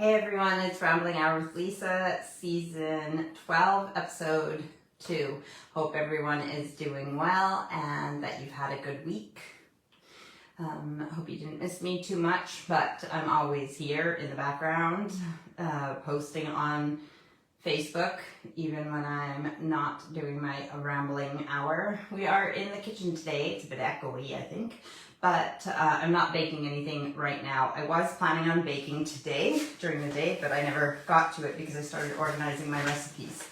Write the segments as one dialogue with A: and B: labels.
A: Hey everyone, it's Rambling Hour with Lisa, season 12, episode 2. Hope everyone is doing well and that you've had a good week. Hope you didn't miss me too much, but I'm always here in the background, posting on Facebook, even when I'm not doing my Rambling Hour. We are in the kitchen today. It's a bit echoey, I think. But I'm not baking anything right now. I was planning on baking today during the day, but I never got to it because I started organizing my recipes.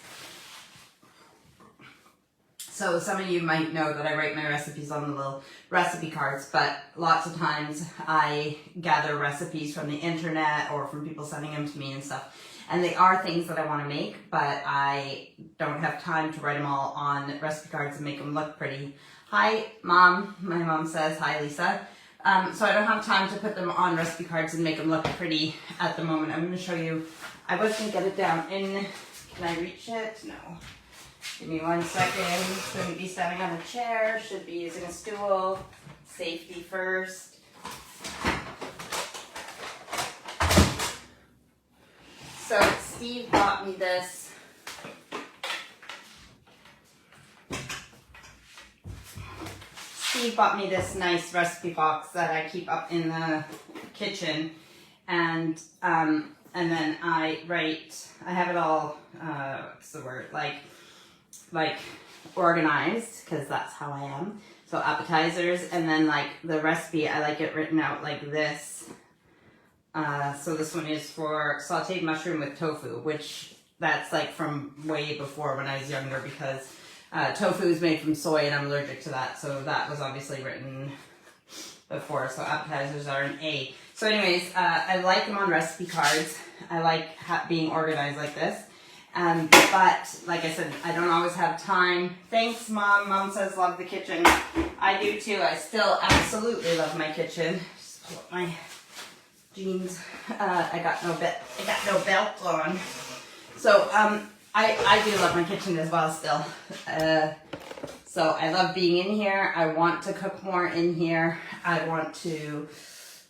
A: So some of you might know that I write my recipes on the little recipe cards, but lots of times I gather recipes from the internet or from people sending them to me and stuff. And they are things that I want to make, but I don't have time to write them all on recipe cards and make them look pretty. Hi, Mom. My mom says, hi, Lisa. So I don't have time to put them on recipe cards and make them look pretty at the moment. I'm going to show you. I was going to get it down in, can I reach it? No. Give me 1 second. Shouldn't be standing on a chair. Should be using a stool. Safety first. So Steve bought me this. Steve bought me this nice recipe box that I keep up in the kitchen, and then I have it all, what's the word, like organized, because that's how I am. So appetizers, and then like the recipe, I like it written out like this. So this one is for sauteed mushroom with tofu, which that's like from way before when I was younger, because tofu is made from soy and I'm allergic to that, so that was obviously written before, so appetizers are an A. So anyways, I like them on recipe cards. I like being organized like this. But like I said, I don't always have time. Thanks, Mom. Mom says love the kitchen. I do too. I still absolutely love my kitchen. Just pull up my jeans. I got no belt on. So I do love my kitchen as well still. So I love being in here. I want to cook more in here. I want to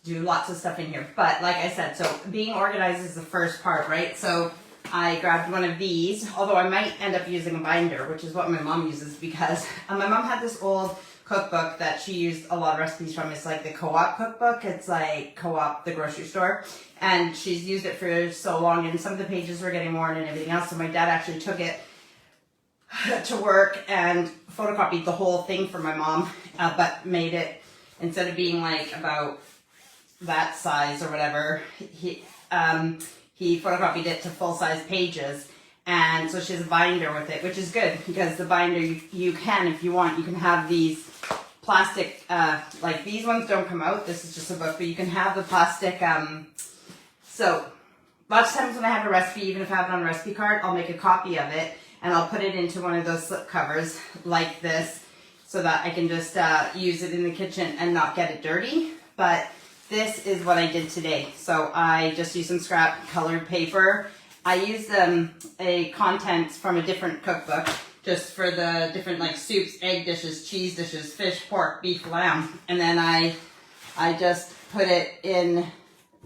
A: do lots of stuff in here. But like I said, so being organized is the first part, right? So I grabbed one of these, although I might end up using a binder, which is what my mom uses, because my mom had this old cookbook that she used a lot of recipes from. It's like the Co-op cookbook. It's like Co-op, the grocery store. And she's used it for so long, and some of the pages were getting worn and everything else. So my dad actually took it to work and photocopied the whole thing for my mom, but made it, instead of being like about that size or whatever, he photocopied it to full-size pages. And so she has a binder with it, which is good, because the binder, you can, if you want, you can have these plastic, like these ones don't come out, this is just a book, but you can have the plastic, so lots of times when I have a recipe, even if I have it on a recipe card, I'll make a copy of it, and I'll put it into one of those slip covers like this, so that I can just use it in the kitchen and not get it dirty. But this is what I did today. So I just used some scrap colored paper. I used a contents from a different cookbook just for the different like soups, egg dishes, cheese dishes, fish, pork, beef, lamb. And then I just put it in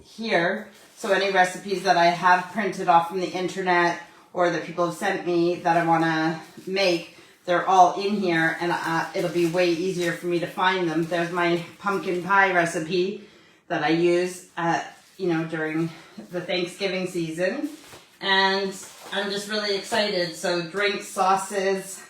A: here. So any recipes that I have printed off from the internet or that people have sent me that I want to make, they're all in here, and it'll be way easier for me to find them. There's my pumpkin pie recipe that I use during the Thanksgiving season. And I'm just really excited. So drinks, sauces,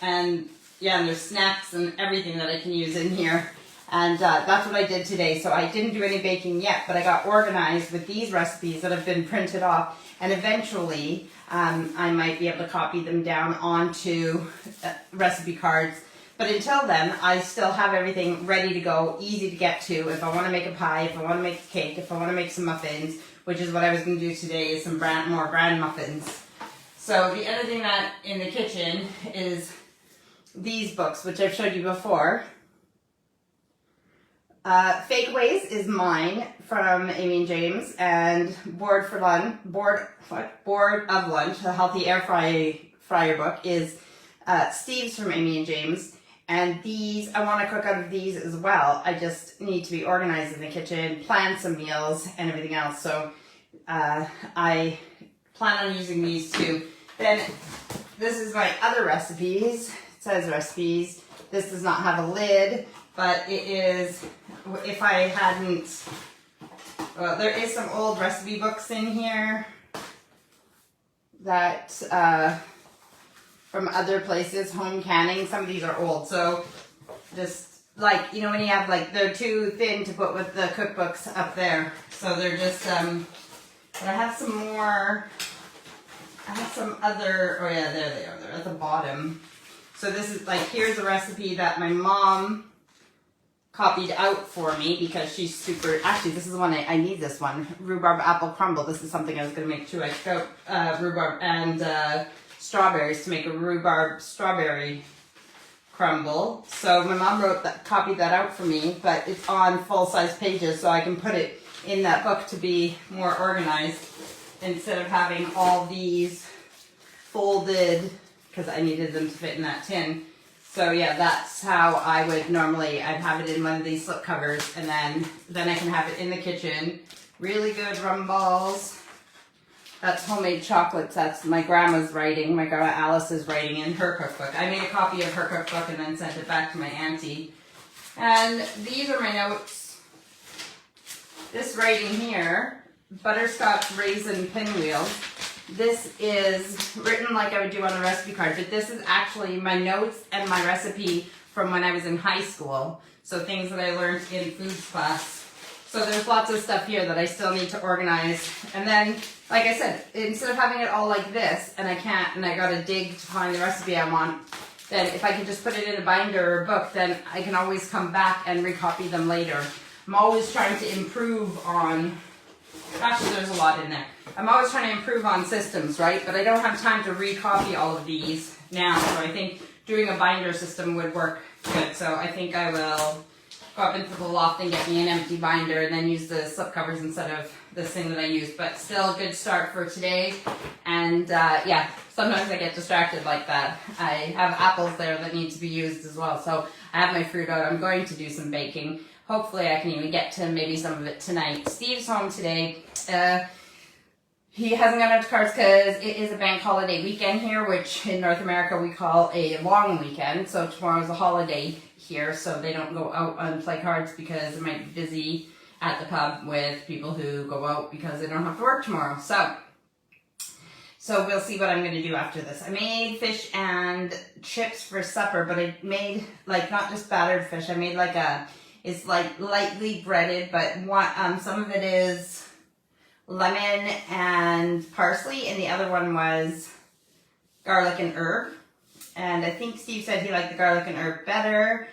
A: and yeah, and there's snacks and everything that I can use in here. And that's what I did today. So I didn't do any baking yet, but I got organized with these recipes that have been printed off. And eventually, I might be able to copy them down onto recipe cards. But until then, I still have everything ready to go, easy to get to. If I want to make a pie, if I want to make a cake, if I want to make some muffins, which is what I was going to do today, is some more bran muffins. So the other thing that in the kitchen is these books, which I've showed you before. Fakeaways is mine from Amy and James, and Board of Lunch, the Healthy Air Fryer book, is Steve's from Amy and James. And these, I want to cook out of these as well. I just need to be organized in the kitchen, plan some meals and everything else. So I plan on using these too. Then this is my other recipes. It says recipes. This does not have a lid, but it is, if I hadn't, well, there is some old recipe books in here that, from other places, home canning. Some of these are old, so just like, you know, when you have like, they're too thin to put with the cookbooks up there. So they're just, but I have some more, I have some other, oh yeah, there they are, they're at the bottom. So this is like, here's a recipe that my mom copied out for me because she's super, actually this is the one, I need this one, rhubarb apple crumble. This is something I was going to make too. I took out rhubarb and strawberries to make a rhubarb strawberry crumble. So my mom copied that out for me, but it's on full-size pages so I can put it in that book to be more organized instead of having all these folded, because I needed them to fit in that tin. So yeah, that's how I would normally, I'd have it in one of these slip covers, and then I can have it in the kitchen. Really good rum balls. That's homemade chocolates. That's my grandma's writing. My grandma Alice is writing in her cookbook. I made a copy of her cookbook and then sent it back to my auntie. And these are my notes. This writing here, butterscotch raisin pinwheel. This is written like I would do on a recipe card, but this is actually my notes and my recipe from when I was in high school. So things that I learned in foods class. So there's lots of stuff here that I still need to organize. And then, like I said, instead of having it all like this, and I can't, and I gotta dig to find the recipe I want, then if I can just put it in a binder or a book, then I can always come back and recopy them later. I'm always trying to improve on, actually there's a lot in there. I'm always trying to improve on systems, right? But I don't have time to recopy all of these now, so I think doing a binder system would work good. So I think I will go up into the loft and get me an empty binder and then use the slip covers instead of this thing that I use. But still a good start for today. And yeah, sometimes I get distracted like that. I have apples there that need to be used as well. So I have my fruit out. I'm going to do some baking. Hopefully I can even get to maybe some of it tonight. Steve's home today. He hasn't gone out to cards because it is a bank holiday weekend here, which in North America we call a long weekend. So tomorrow's a holiday here, so they don't go out and play cards because it might be busy at the pub with people who go out because they don't have to work tomorrow. So we'll see what I'm going to do after this. I made fish and chips for supper, but I made like not just battered fish. I made like it's like lightly breaded, but some of it is lemon and parsley, and the other one was garlic and herb. And I think Steve said he liked the garlic and herb better.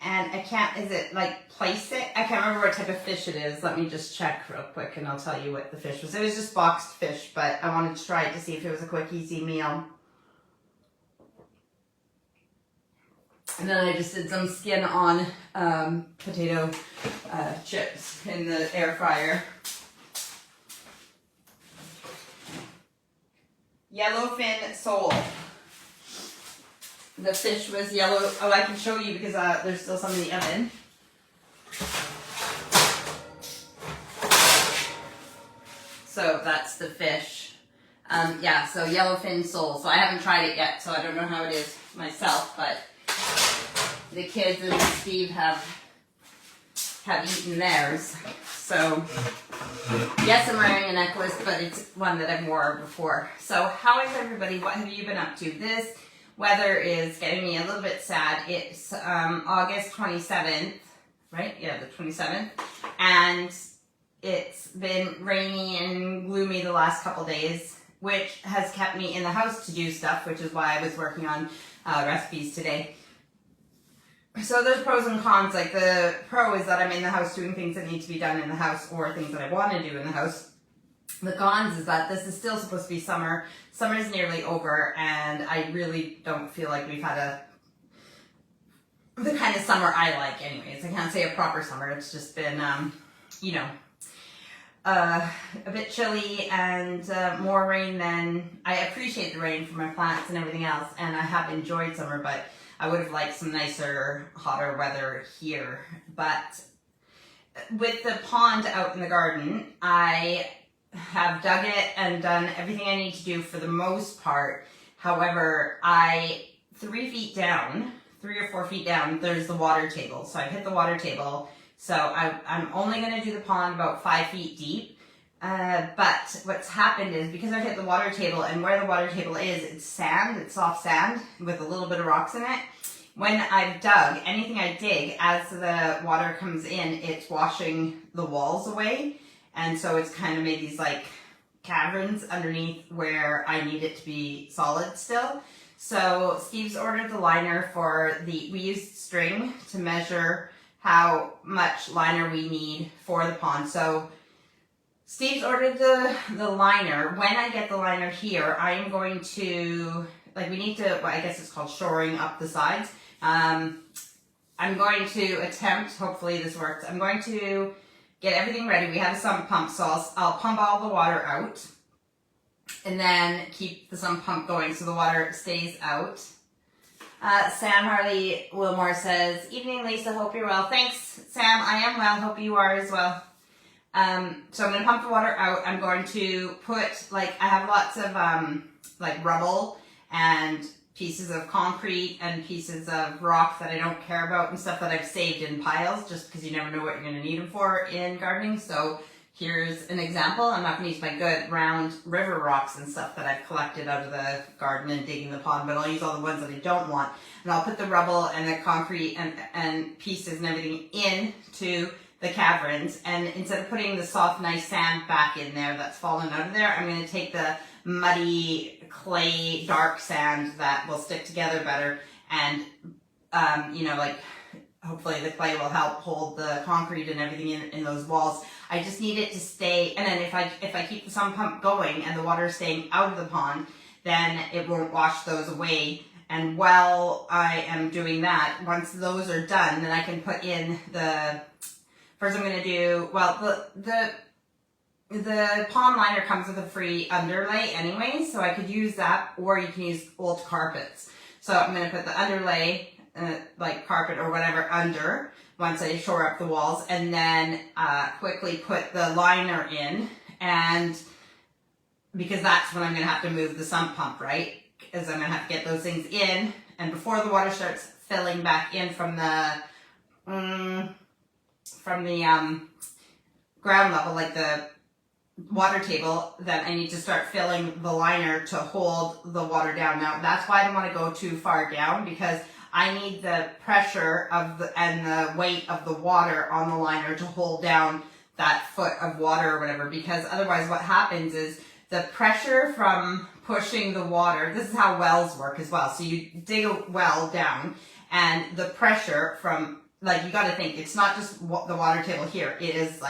A: And I can't, is it like place it? I can't remember what type of fish it is. Let me just check real quick and I'll tell you what the fish was. It was just boxed fish, but I wanted to try it to see if it was a quick, easy meal. And then I just did some skin on potato chips in the air fryer. Yellowfin sole. The fish was yellow. Oh, I can show you because there's still some in the oven. So that's the fish. Yeah, so yellowfin sole. So I haven't tried it yet, so I don't know how it is myself, but the kids and Steve have eaten theirs. So yes, I'm wearing a necklace, but it's one that I've worn before. So how is everybody? What have you been up to? This weather is getting me a little bit sad. It's August 27th, right? Yeah, the 27th. And it's been rainy and gloomy the last couple days, which has kept me in the house to do stuff, which is why I was working on recipes today. So there's pros and cons. Like the pro is that I'm in the house doing things that need to be done in the house or things that I want to do in the house. The cons is that this is still supposed to be summer. Summer is nearly over, and I really don't feel like we've had the kind of summer I like anyways. I can't say a proper summer. It's just been, you know, a bit chilly and more rain than... I appreciate the rain for my plants and everything else, and I have enjoyed summer, but I would have liked some nicer, hotter weather here. But with the pond out in the garden, I have dug it and done everything I need to do for the most part. However, 3 or 4 feet down, there's the water table. So I've hit the water table. So I'm only going to do the pond about 5 feet deep. But what's happened is because I've hit the water table, and where the water table is, it's sand, it's soft sand with a little bit of rocks in it. When I've dug, anything I dig, as the water comes in, it's washing the walls away. And so it's kind of made these like caverns underneath where I need it to be solid still. So Steve's ordered the liner we used string to measure how much liner we need for the pond. So Steve's ordered the liner. When I get the liner here, I am going to, we need to, well, I guess it's called shoring up the sides. I'm going to attempt, hopefully this works, I'm going to get everything ready. We have a sump pump, so I'll pump all the water out and then keep the sump pump going so the water stays out. Sam Harley Wilmore says, "Evening, Lisa, hope you're well." Thanks, Sam, I am well, hope you are as well. So I'm going to pump the water out. I'm going to put, I have lots of, rubble and pieces of concrete and pieces of rock that I don't care about and stuff that I've saved in piles just because you never know what you're going to need them for in gardening. So here's an example. I'm not going to use my good round river rocks and stuff that I've collected out of the garden and digging the pond, but I'll use all the ones that I don't want. And I'll put the rubble and the concrete and pieces and everything into the caverns, and instead of putting the soft, nice sand back in there that's fallen out of there, I'm going to take the muddy, clay, dark sand that will stick together better, and, hopefully the clay will help hold the concrete and everything in those walls. I just need it to stay, and then if I keep the sump pump going and the water is staying out of the pond, then it won't wash those away. And while I am doing that, once those are done, then I can put in first I'm going to do, the pond liner comes with a free underlay anyway, so I could use that, or you can use old carpets. So I'm going to put the underlay, carpet or whatever, under once I shore up the walls, and then quickly put the liner in, and because that's when I'm going to have to move the sump pump, right? Because I'm going to have to get those things in, and before the water starts filling back in from the ground level, like the water table, then I need to start filling the liner to hold the water down. Now, that's why I don't want to go too far down, because I need the pressure and the weight of the water on the liner to hold down that foot of water or whatever, because otherwise what happens is the pressure from pushing the water, this is how wells work as well. So you dig a well down, and the pressure from, you got to think, it's not just the water table here, it is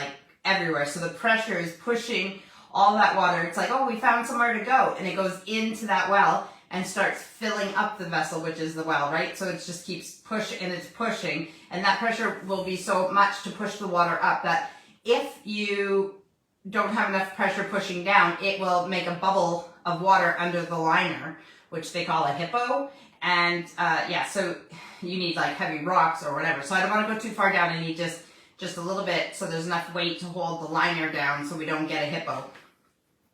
A: everywhere. So the pressure is pushing all that water. It's oh, we found somewhere to go, and it goes into that well and starts filling up the vessel, which is the well, right? So it just keeps pushing, and it's pushing, and that pressure will be so much to push the water up that if you don't have enough pressure pushing down, it will make a bubble of water under the liner, which they call a hippo. And so you need heavy rocks or whatever. So I don't want to go too far down. I need just a little bit so there's enough weight to hold the liner down so we don't get a hippo.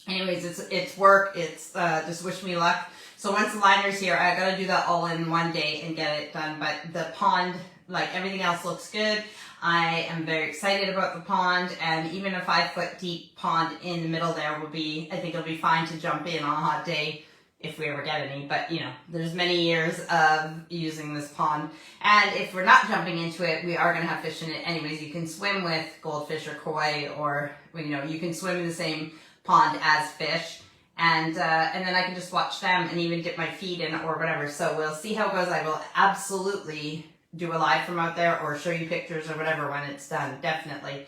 A: Anyways, it's work. It's just wish me luck. So once the liner's here, I got to do that all in one day and get it done. But the pond, everything else looks good. I am very excited about the pond, and even a 5 foot deep pond in the middle there will be, I think it'll be fine to jump in on a hot day if we ever get any, but there's many years of using this pond. And if we're not jumping into it, we are going to have fish in it anyways. You can swim with goldfish or koi, or, you can swim in the same pond as fish. And then I can just watch them and even dip my feet in or whatever. So we'll see how it goes. I will absolutely do a live from out there or show you pictures or whatever when it's done, definitely.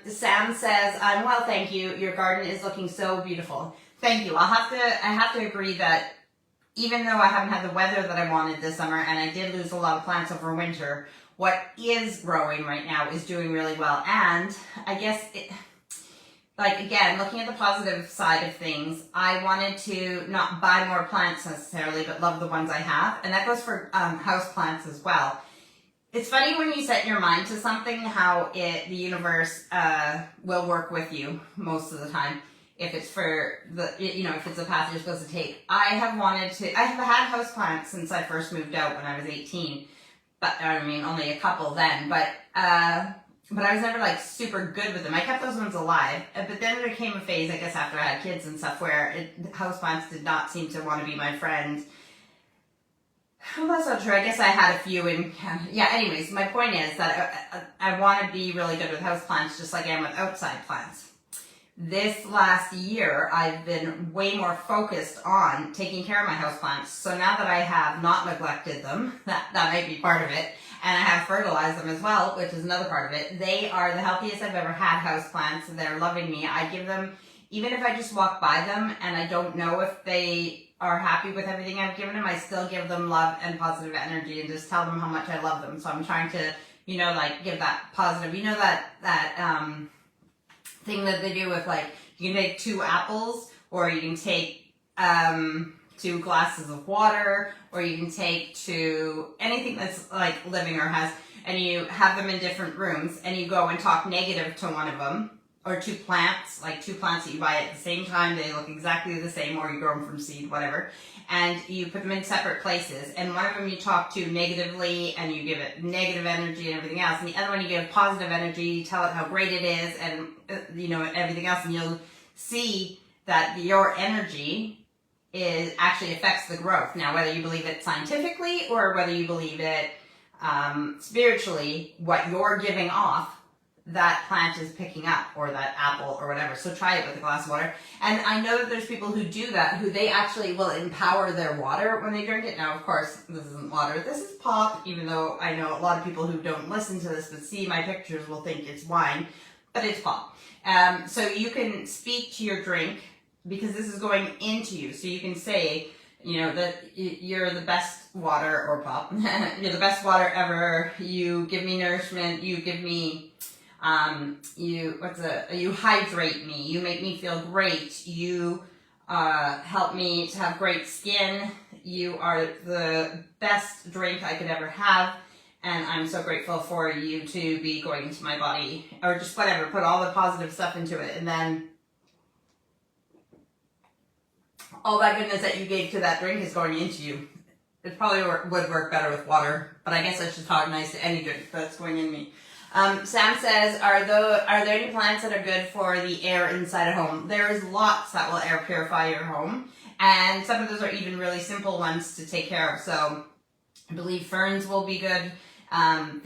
A: Sam says, "I'm well, thank you. Your garden is looking so beautiful." Thank you. I have to agree that even though I haven't had the weather that I wanted this summer, and I did lose a lot of plants over winter, what is growing right now is doing really well. And I guess again, looking at the positive side of things, I wanted to not buy more plants necessarily, but love the ones I have. And that goes for house plants as well. It's funny when you set your mind to something, how the universe will work with you most of the time. if it's for the, you know, if it's a path you're supposed to take. I have had houseplants since I first moved out when I was 18, but I mean, only a couple then, but I was never like super good with them. I kept those ones alive, but then there came a phase, I guess after I had kids and stuff, where houseplants did not seem to want to be my friend. Well, that's not true. I guess I had a few in, yeah, anyways, my point is that I want to be really good with houseplants just like I am with outside plants. This last year, I've been way more focused on taking care of my houseplants. So now that I have not neglected them, that might be part of it, and I have fertilized them as well, which is another part of it. They are the healthiest I've ever had houseplants, and they're loving me. I give them, even if I just walk by them and I don't know if they are happy with everything I've given them, I still give them love and positive energy and just tell them how much I love them. So I'm trying to, you know, like give that positive, you know, that thing that they do with, like, you can take 2 apples, or you can take 2 glasses of water, or you can take anything that's like living or has, and you have them in different rooms, and you go and talk negative to one of them, or 2 plants, like 2 plants that you buy at the same time, they look exactly the same, or you grow them from seed, whatever, and you put them in separate places, and one of them you talk to negatively, and you give it negative energy and everything else, and the other one you give positive energy, you tell it how great it is, and you know, everything else, and you'll see that your energy actually affects the growth. Now, whether you believe it scientifically, or whether you believe it spiritually, what you're giving off, that plant is picking up, or that apple or whatever. So try it with a glass of water. And I know that there's people who do that, who they actually will empower their water when they drink it. Now, of course, this isn't water. This is pop, even though I know a lot of people who don't listen to this but see my pictures will think it's wine, but it's pop. So you can speak to your drink, because this is going into you. So you can say, you know, that you're the best water, or pop, you're the best water ever. You give me nourishment. You give me you hydrate me, you make me feel great, you help me to have great skin, you are the best drink I could ever have, and I'm so grateful for you to be going into my body, or just whatever, put all the positive stuff into it, and then all that goodness that you gave to that drink is going into you. It probably would work better with water, but I guess I should talk nice to any drink that's going in me. Sam says, are there any plants that are good for the air inside a home? There is lots that will air purify your home, and some of those are even really simple ones to take care of. So I believe ferns will be good. What's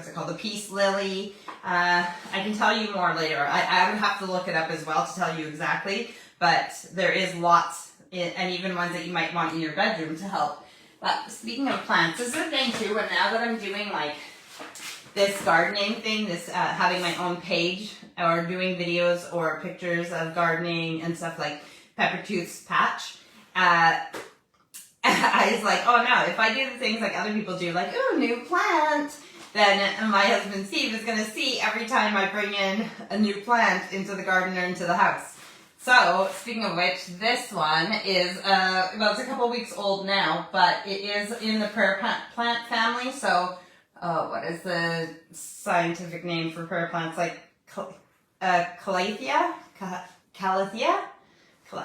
A: it called? The peace lily. I can tell you more later. I would have to look it up as well to tell you exactly, but there is lots, and even ones that you might want in your bedroom to help. But speaking of plants, this is a thing too, and now that I'm doing like this gardening thing, this having my own page, or doing videos or pictures of gardening and stuff like Peppertooth's patch, I was like, oh no, if I do the things like other people do, like, ooh, new plant, then my husband Steve is going to see every time I bring in a new plant into the garden or into the house. So, speaking of which, this one is, well, it's a couple weeks old now, but it is in the prayer plant family, so what is the scientific name for prayer plants? Like Calathea? Calathea?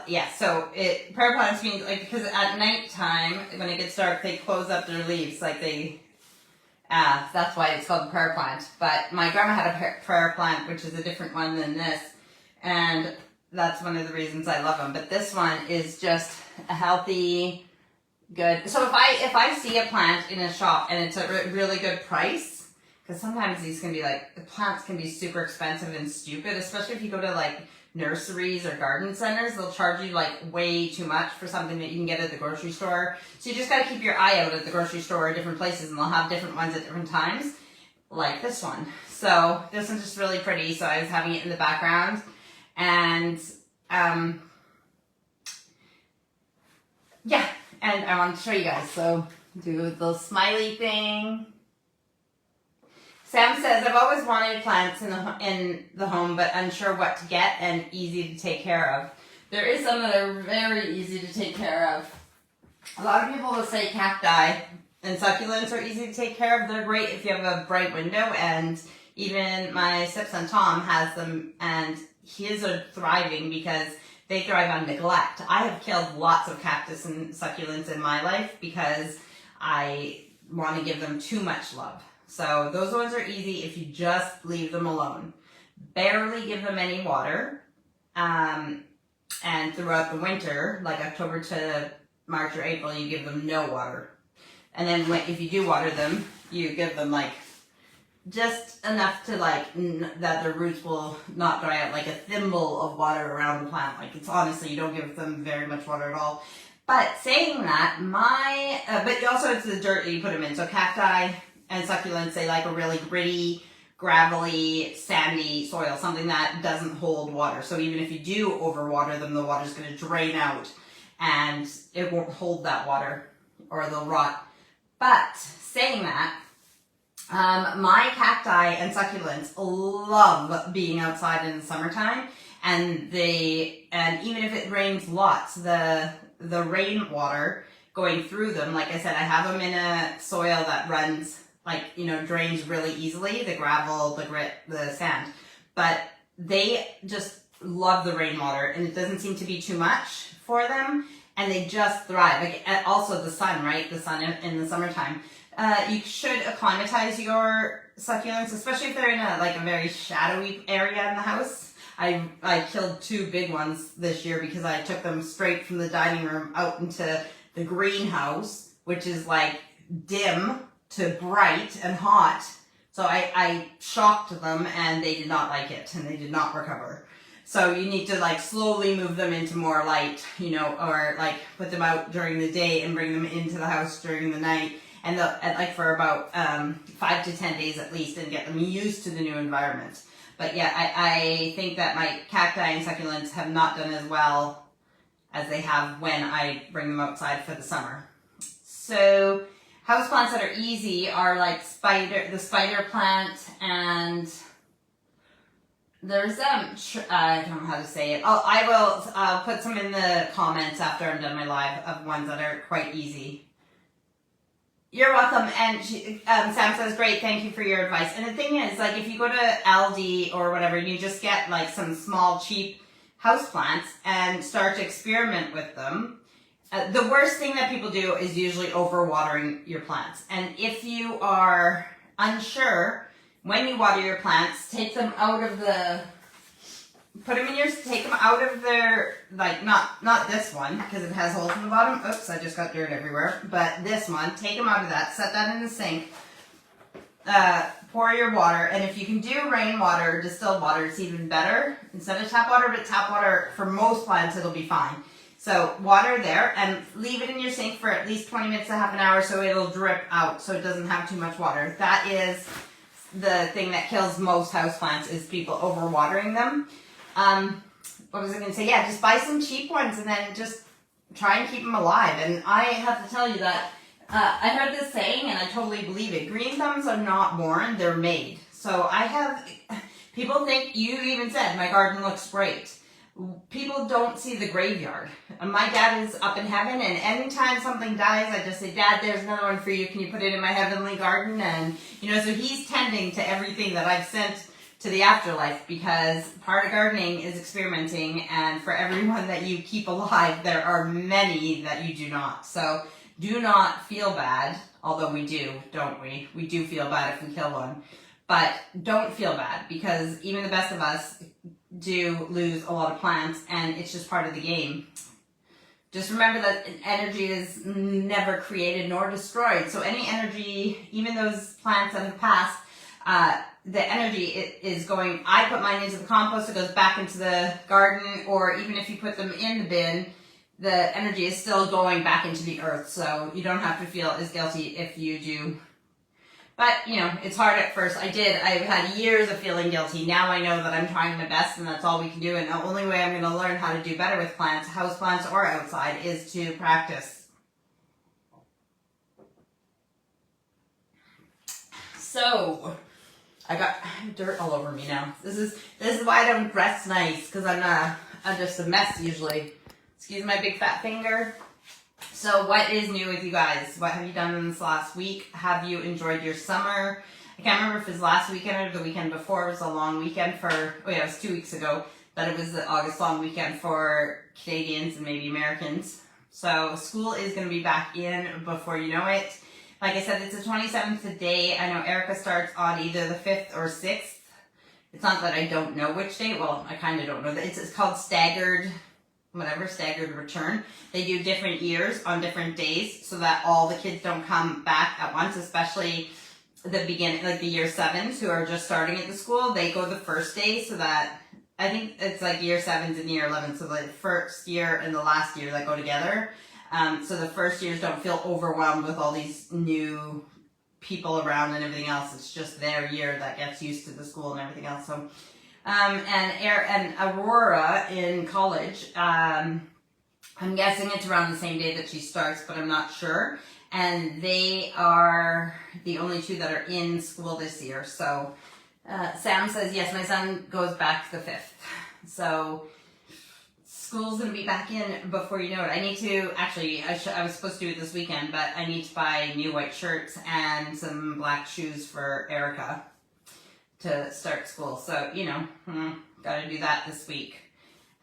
A: Yeah, so prayer plants means, like, because at nighttime, when it gets dark, they close up their leaves, like that's why it's called a prayer plant. But my grandma had a prayer plant, which is a different one than this, and that's one of the reasons I love them. But this one is just a healthy, good. So if I see a plant in a shop and it's a really good price, because sometimes these can be like, the plants can be super expensive and stupid, especially if you go to like nurseries or garden centers, they'll charge you like way too much for something that you can get at the grocery store. So you just got to keep your eye out at the grocery store or different places, and they'll have different ones at different times, like this one. So this one's just really pretty, so I was having it in the background. And yeah, and I wanted to show you guys. So do the smiley thing. Sam says, I've always wanted plants in the home, but unsure what to get and easy to take care of. There is some that are very easy to take care of. A lot of people will say cacti and succulents are easy to take care of. They're great if you have a bright window, and even my stepson Tom has them, and his are thriving because they thrive on neglect. I have killed lots of cactus and succulents in my life because I want to give them too much love. So those ones are easy if you just leave them alone. Barely give them any water. And throughout the winter, like October to March or April, you give them no water. And then if you do water them, you give them like just enough to like that their roots will not dry out, like a thimble of water around the plant. Like it's honestly, you don't give them very much water at all. But saying that, but also it's the dirt that you put them in. So cacti and succulents, they like a really gritty, gravelly, sandy soil, something that doesn't hold water. So even if you do overwater them, the water's going to drain out and it won't hold that water or they'll rot. But saying that, my cacti and succulents love being outside in the summertime, and even if it rains lots, the rainwater going through them, like I said, I have them in a soil that runs drains really easily, the gravel, the grit, the sand, but they just love the rainwater, and it doesn't seem to be too much for them, and they just thrive. Like, also the sun, right? The sun in the summertime. You should acclimatize your succulents, especially if they're in a very shadowy area in the house. I killed 2 big ones this year because I took them straight from the dining room out into the greenhouse, which is like dim to bright and hot. So I shocked them and they did not like it and they did not recover. So you need to slowly move them into more light, or put them out during the day and bring them into the house during the night, and for about 5 to 10 days at least, and get them used to the new environment. But yeah, I think that my cacti and succulents have not done as well as they have when I bring them outside for the summer. So houseplants that are easy are the spider plant, and there's I don't know how to say it. I'll put some in the comments after I'm done my live of ones that are quite easy. You're welcome. And Sam says, great, thank you for your advice. And the thing is, if you go to Aldi or whatever, you just get some small cheap houseplants and start to experiment with them. The worst thing that people do is usually overwatering your plants. And if you are unsure when you water your plants, take them out of take them out of their, not this one, because it has holes in the bottom. Oops, I just got dirt everywhere. But this one, take them out of that, set that in the sink, pour your water, and if you can do rainwater, distilled water, it's even better instead of tap water, but tap water, for most plants, it'll be fine. So water there, and leave it in your sink for at least 20 minutes to half an hour so it'll drip out, so it doesn't have too much water. That is the thing that kills most houseplants, is people overwatering them. What was I going to say? Yeah, just buy some cheap ones and then just try and keep them alive. And I have to tell you that I heard this saying and I totally believe it. Green thumbs are not born, they're made. So people think, you even said, my garden looks great. People don't see the graveyard. My dad is up in heaven, and anytime something dies, I just say, Dad, there's another one for you. Can you put it in my heavenly garden? And, so he's tending to everything that I've sent to the afterlife, because part of gardening is experimenting, and for everyone that you keep alive, there are many that you do not. So do not feel bad, although we do, don't we? We do feel bad if we kill one. But don't feel bad, because even the best of us do lose a lot of plants, and it's just part of the game. Just remember that energy is never created nor destroyed. So any energy, even those plants that have passed, the energy is going, I put mine into the compost, it goes back into the garden, or even if you put them in the bin, the energy is still going back into the earth. So you don't have to feel as guilty if you do. But, it's hard at first. I've had years of feeling guilty. Now I know that I'm trying my best, and that's all we can do. And the only way I'm going to learn how to do better with plants, house plants or outside, is to practice. So, I got dirt all over me now. This is why I don't dress nice, because I'm just a mess usually. Excuse my big fat finger. So what is new with you guys? What have you done in this last week? Have you enjoyed your summer? I can't remember if it was last weekend or the weekend before. It was a long weekend it was 2 weeks ago. that it was the August long weekend for Canadians and maybe Americans. So school is going to be back in before you know it. Like I said, it's the 27th today. I know Erica starts on either the 5th or 6th. It's not that I don't know which day. Well, I kind of don't know. It's called staggered return. They do different years on different days so that all the kids don't come back at once, especially the beginning, like the year 7s who are just starting at the school. They go the first day so that, I think it's like year 7s and year 11s, so the first year and the last year that go together. So the first years don't feel overwhelmed with all these new people around and everything else. It's just their year that gets used to the school and everything else. So, and Aurora in college, I'm guessing it's around the same day that she starts, but I'm not sure. And they are the only two that are in school this year. So, Sam says, yes, my son goes back the 5th. So, school's going to be back in before you know it. I need to, actually, I was supposed to do it this weekend, but I need to buy new white shirts and some black shoes for Erica to start school. So, you know, got to do that this week.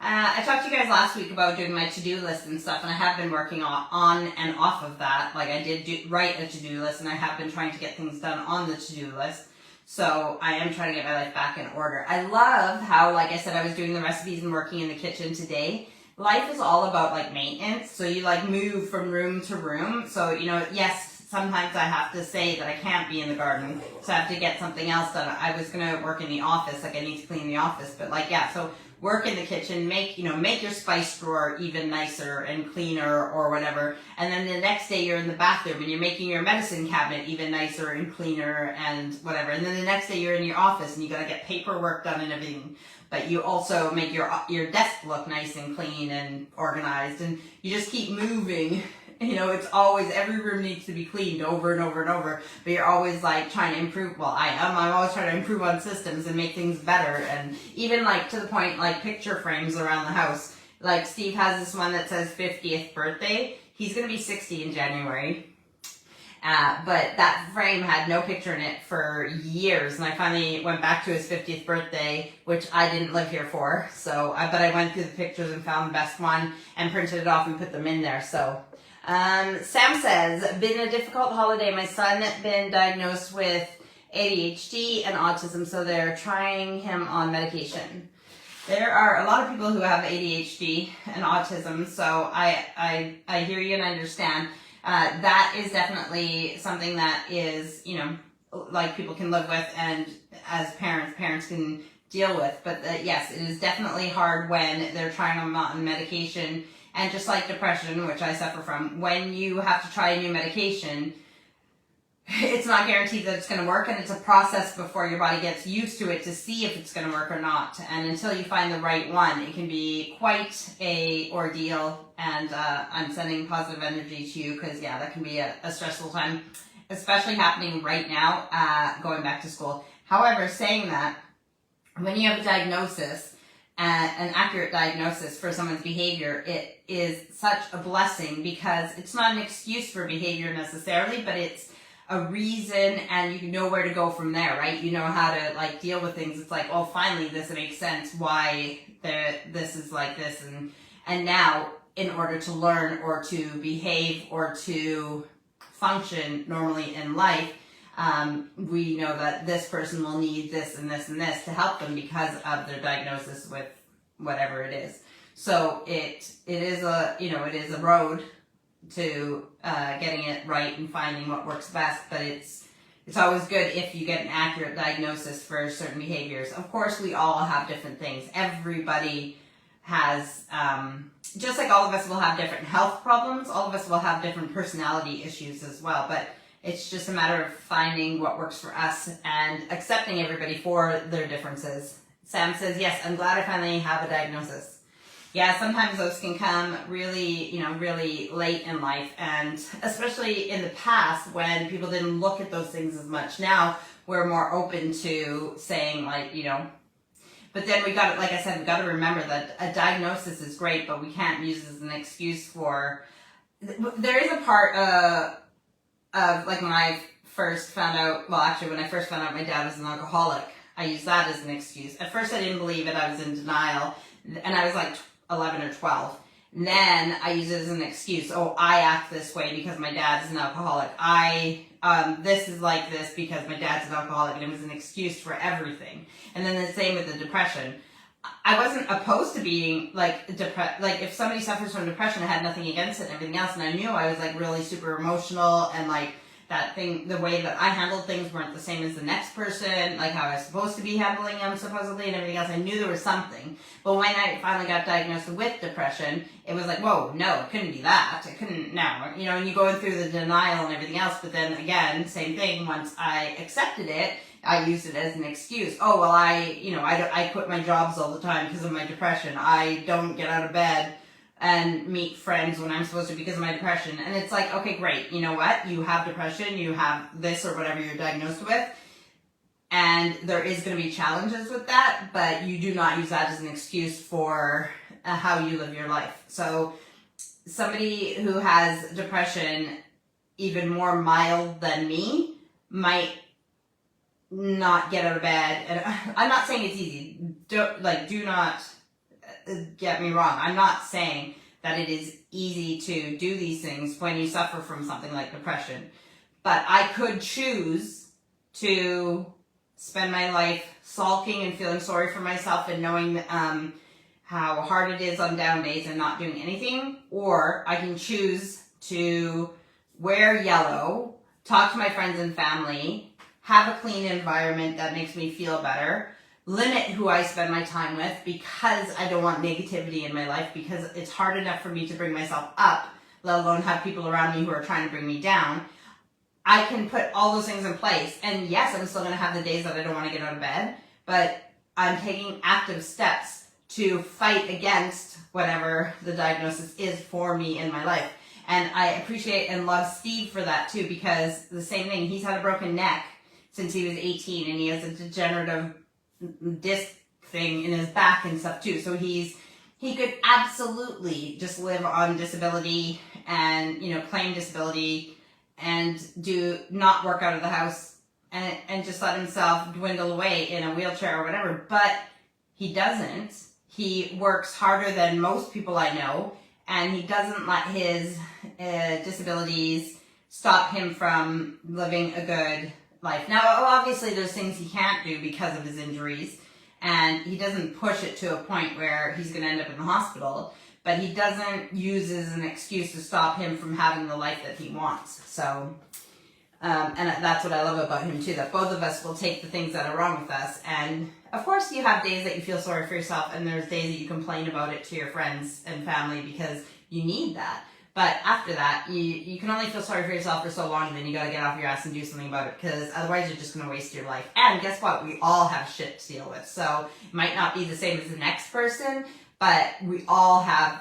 A: I talked to you guys last week about doing my to-do list and stuff, and I have been working on and off of that. Like, I did write a to-do list, and I have been trying to get things done on the to-do list. So I am trying to get my life back in order. I love how, like I said, I was doing the recipes and working in the kitchen today. Life is all about, like, maintenance. So you, like, move from room to room. So, you know, yes, sometimes I have to say that I can't be in the garden. So I have to get something else done. I was going to work in the office. Like, I need to clean the office. But, like, yeah, so work in the kitchen, make your spice drawer even nicer and cleaner or whatever. And then the next day you're in the bathroom and you're making your medicine cabinet even nicer and cleaner and whatever. And then the next day you're in your office and you got to get paperwork done and everything. But you also make your desk look nice and clean and organized, and you just keep moving. You know, it's always, every room needs to be cleaned over and over and over, but you're always like trying to improve. Well, I'm always trying to improve on systems and make things better. And even like to the point, like picture frames around the house. Like Steve has this one that says 50th birthday. He's going to be 60 in January. But that frame had no picture in it for years, and I finally went back to his 50th birthday, which I didn't live here for. So, but I went through the pictures and found the best one and printed it off and put them in there. So, Sam says, been a difficult holiday. My son been diagnosed with ADHD and autism, so they're trying him on medication. There are a lot of people who have ADHD and autism, so I hear you and I understand. That is definitely something that is, you know, like people can live with, and as parents can deal with. But yes, it is definitely hard when they're trying them on medication. And just like depression, which I suffer from, when you have to try a new medication, it's not guaranteed that it's going to work, and it's a process before your body gets used to it to see if it's going to work or not. And until you find the right one, it can be quite a ordeal. And I'm sending positive energy to you, because yeah, that can be a stressful time, especially happening right now, going back to school. However, saying that, when you have a diagnosis, an accurate diagnosis for someone's behavior, it is such a blessing, because it's not an excuse for behavior necessarily, but it's a reason, and you know where to go from there, right? You know how to like deal with things. It's like, oh, finally this makes sense why this is like this, and now in order to learn or to behave or to function normally in life, we know that this person will need this and this and this to help them because of their diagnosis with whatever it is. So it is a road to getting it right and finding what works best, but it's always good if you get an accurate diagnosis for certain behaviors. Of course, we all have different things. Everybody has, just like all of us will have different health problems, all of us will have different personality issues as well, but it's just a matter of finding what works for us and accepting everybody for their differences. Sam says, yes, I'm glad I finally have a diagnosis. Yeah, sometimes those can come really, really late in life, and especially in the past when people didn't look at those things as much. Now we're more open to saying, like, but then we got to, like I said, we got to remember that a diagnosis is great, but we can't use it as an excuse for. There is a part of like when I first found out. Well, actually, when I first found out my dad was an alcoholic, I use that as an excuse. At first I didn't believe it, I was in denial, and I was like 11 or 12. And then I use it as an excuse. Oh, I act this way because my dad is an alcoholic. This is like this because my dad's an alcoholic, and it was an excuse for everything. And then the same with the depression. I wasn't opposed to being like depressed. Like if somebody suffers from depression, I had nothing against it and everything else. And I knew I was like really super emotional, and like that thing, the way that I handled things weren't the same as the next person, like how I was supposed to be handling them supposedly and everything else. I knew there was something. But when I finally got diagnosed with depression, it was like, whoa, no, it couldn't be that. It couldn't, no. You know, and you go through the denial and everything else, but then again, same thing, once I accepted it, I used it as an excuse. Oh, well, I quit my jobs all the time because of my depression. I don't get out of bed and meet friends when I'm supposed to because of my depression. And it's like, okay, great. You know what? You have depression, you have this or whatever you're diagnosed with. And there is going to be challenges with that, but you do not use that as an excuse for how you live your life. So somebody who has depression, even more mild than me, might not get out of bed. And I'm not saying it's easy. Do not get me wrong. I'm not saying that it is easy to do these things when you suffer from something like depression. But I could choose to spend my life sulking and feeling sorry for myself and knowing how hard it is on down days and not doing anything. Or I can choose to wear yellow, talk to my friends and family, have a clean environment that makes me feel better, limit who I spend my time with because I don't want negativity in my life, because it's hard enough for me to bring myself up, let alone have people around me who are trying to bring me down. I can put all those things in place. And yes, I'm still going to have the days that I don't want to get out of bed, but I'm taking active steps to fight against whatever the diagnosis is for me in my life. And I appreciate and love Steve for that too, because the same thing, he's had a broken neck since he was 18, and he has a degenerative disc thing in his back and stuff too. So he could absolutely just live on disability and, claim disability and not work out of the house and just let himself dwindle away in a wheelchair or whatever. But he doesn't. He works harder than most people I know, and he doesn't let his disabilities stop him from living a good life. Now, obviously, there's things he can't do because of his injuries, and he doesn't push it to a point where he's going to end up in the hospital, but he doesn't use it as an excuse to stop him from having the life that he wants. So, and that's what I love about him too, that both of us will take the things that are wrong with us. And of course, you have days that you feel sorry for yourself, and there's days that you complain about it to your friends and family because you need that. But after that, you can only feel sorry for yourself for so long, and then you got to get off your ass and do something about it, because otherwise you're just going to waste your life. And guess what? We all have shit to deal with. So it might not be the same as the next person, but we all have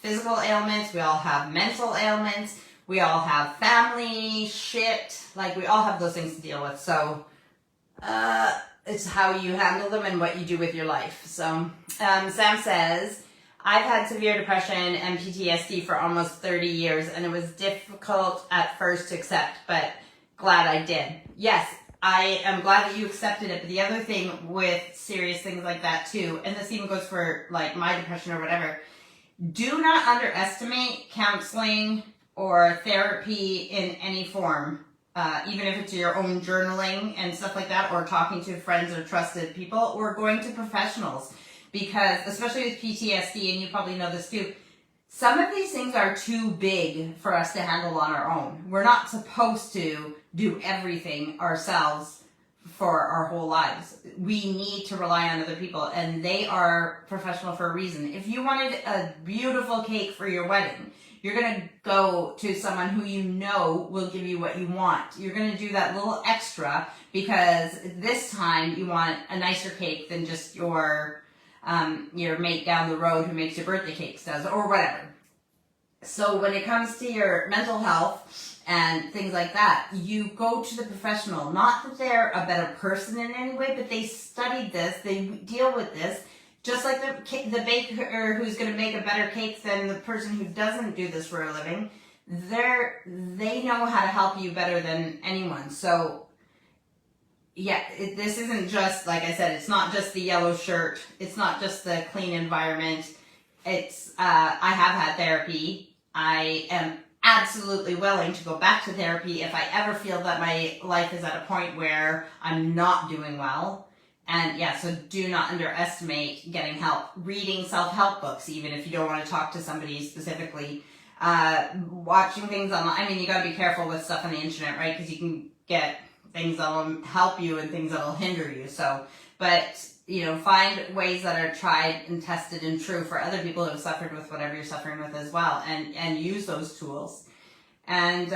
A: physical ailments. We all have mental ailments. We all have family shit. Like, we all have those things to deal with. So it's how you handle them and what you do with your life. So Sam says, I've had severe depression and PTSD for almost 30 years, and it was difficult at first to accept, but glad I did. Yes, I am glad that you accepted it, but the other thing with serious things like that too, and this even goes for like my depression or whatever, do not underestimate counseling or therapy in any form, even if it's your own journaling and stuff like that, or talking to friends or trusted people, or going to professionals. Because, especially with PTSD, and you probably know this too, some of these things are too big for us to handle on our own. We're not supposed to do everything ourselves for our whole lives. We need to rely on other people, and they are professional for a reason. If you wanted a beautiful cake for your wedding, you're going to go to someone who you know will give you what you want. You're going to do that little extra because this time you want a nicer cake than just your mate down the road who makes your birthday cakes does, or whatever. So when it comes to your mental health and things like that, you go to the professional. Not that they're a better person in any way, but they studied this, they deal with this, just like the baker who's going to make a better cake than the person who doesn't do this for a living. They know how to help you better than anyone. So this isn't just, like I said, it's not just the yellow shirt. It's not just the clean environment. It's, I have had therapy. I am absolutely willing to go back to therapy if I ever feel that my life is at a point where I'm not doing well. And yeah, so do not underestimate getting help. Reading self-help books, even if you don't want to talk to somebody specifically. Watching things online. I mean, you got to be careful with stuff on the internet, right? Because you can get things that'll help you and things that'll hinder you. So, but find ways that are tried and tested and true for other people who have suffered with whatever you're suffering with as well, and use those tools. And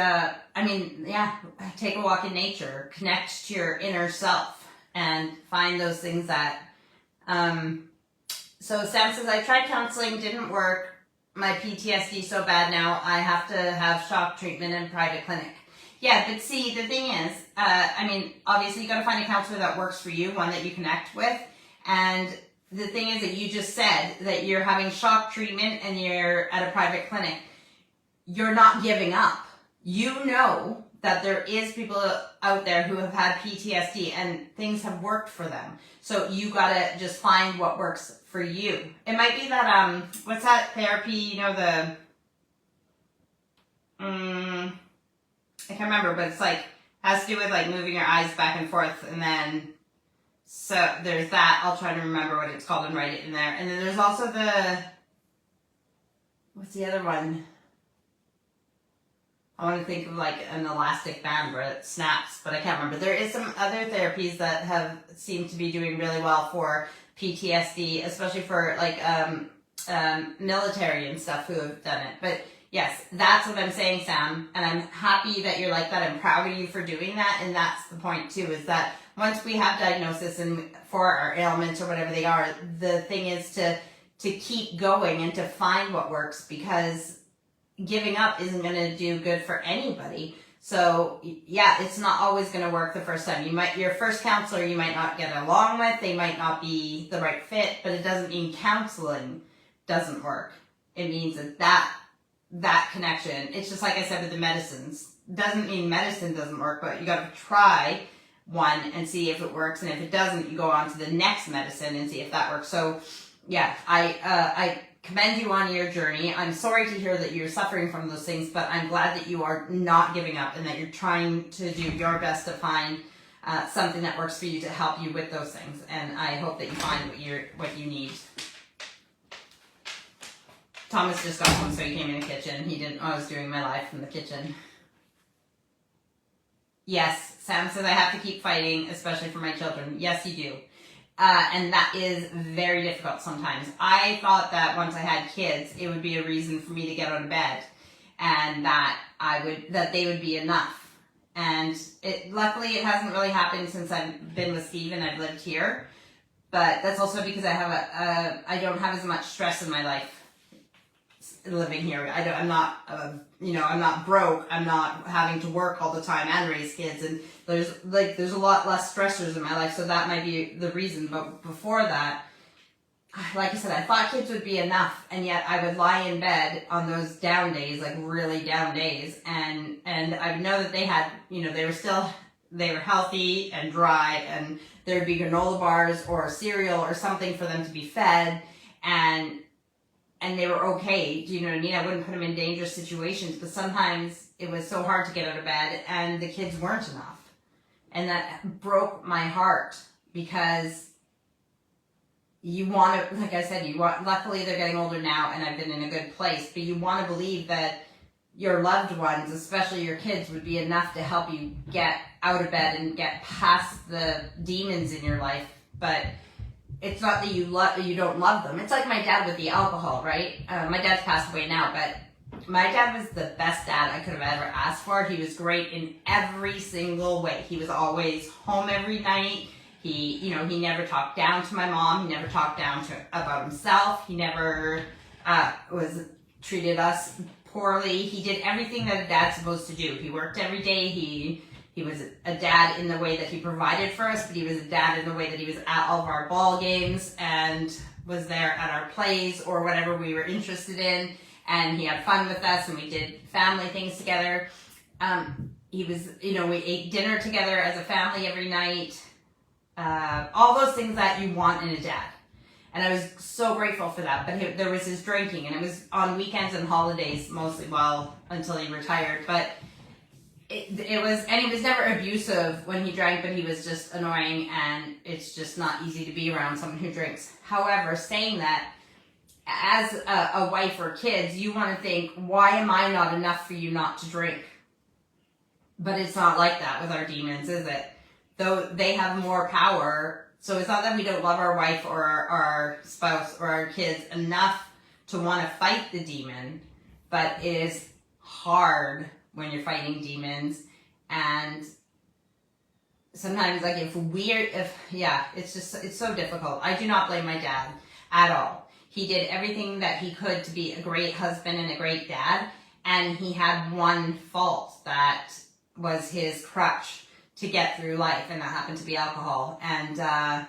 A: take a walk in nature, connect to your inner self, and find those things that. So Sam says, I tried counseling, didn't work. My PTSD so bad now, I have to have shock treatment in private clinic. Yeah, but see, the thing is, obviously you got to find a counselor that works for you, one that you connect with. And the thing is that you just said that you're having shock treatment and you're at a private clinic. You're not giving up. You know that there is people out there who have had PTSD and things have worked for them. So you got to just find what works for you. It might be that, what's that therapy, I can't remember, but it's like, has to do with like moving your eyes back and forth, and then, so there's that. I'll try to remember what it's called and write it in there. And then there's also what's the other one? I want to think of like an elastic band where it snaps, but I can't remember. There is some other therapies that have seemed to be doing really well for PTSD, especially for like military and stuff who have done it. But yes, that's what I'm saying, Sam, and I'm happy that you're like that. I'm proud of you for doing that, and that's the point too, is that once we have diagnosis and for our ailments or whatever they are, the thing is to keep going and to find what works, because giving up isn't going to do good for anybody. So yeah, it's not always going to work the first time. Your first counselor you might not get along with, they might not be the right fit, but it doesn't mean counseling doesn't work. It means that connection. It's just like I said with the medicines. Doesn't mean medicine doesn't work, but you got to try one and see if it works, and if it doesn't, you go on to the next medicine and see if that works. So yeah, I commend you on your journey. I'm sorry to hear that you're suffering from those things, but I'm glad that you are not giving up and that you're trying to do your best to find something that works for you to help you with those things. And I hope that you find what you need. Thomas just got home, so he came in the kitchen. He didn't know I was doing my live from the kitchen. Yes, Sam says I have to keep fighting, especially for my children. Yes, you do. And that is very difficult sometimes. I thought that once I had kids, it would be a reason for me to get out of bed, and that they would be enough. And luckily it hasn't really happened since I've been with Steve and I've lived here. But that's also because I don't have as much stress in my life living here. I'm not broke. I'm not having to work all the time and raise kids, and there's a lot less stressors in my life, so that might be the reason. But before that, like I said, I thought kids would be enough, and yet I would lie in bed on those down days, like really down days, and I would know that they had, they were healthy and dry, and there would be granola bars or cereal or something for them to be fed, and they were okay. Do you know what I mean? I wouldn't put them in dangerous situations, but sometimes it was so hard to get out of bed and the kids weren't enough. And that broke my heart, because you want to, like I said, luckily they're getting older now and I've been in a good place, but you want to believe that your loved ones, especially your kids, would be enough to help you get out of bed and get past the demons in your life. But it's not that you don't love them. It's like my dad with the alcohol, right? My dad's passed away now, but my dad was the best dad I could have ever asked for. He was great in every single way. He was always home every night. He never talked down to my mom. He never talked down about himself. He never treated us poorly. He did everything that a dad's supposed to do. He worked every day. He was a dad in the way that he provided for us, but he was a dad in the way that he was at all of our ball games and was there at our plays or whatever we were interested in. And he had fun with us, and we did family things together. We ate dinner together as a family every night. all those things that you want in a dad. And I was so grateful for that. But there was his drinking, and it was on weekends and holidays mostly, until he retired. But it was, and he was never abusive when he drank, but he was just annoying, and it's just not easy to be around someone who drinks. However, saying that, as a wife or kids, you want to think, why am I not enough for you not to drink? But it's not like that with our demons, is it? Though they have more power. So it's not that we don't love our wife or our spouse or our kids enough to want to fight the demon, but it is hard when you're fighting demons. And sometimes, like, it's so difficult. I do not blame my dad at all. He did everything that he could to be a great husband and a great dad, and he had one fault that was his crutch to get through life, and that happened to be alcohol. And I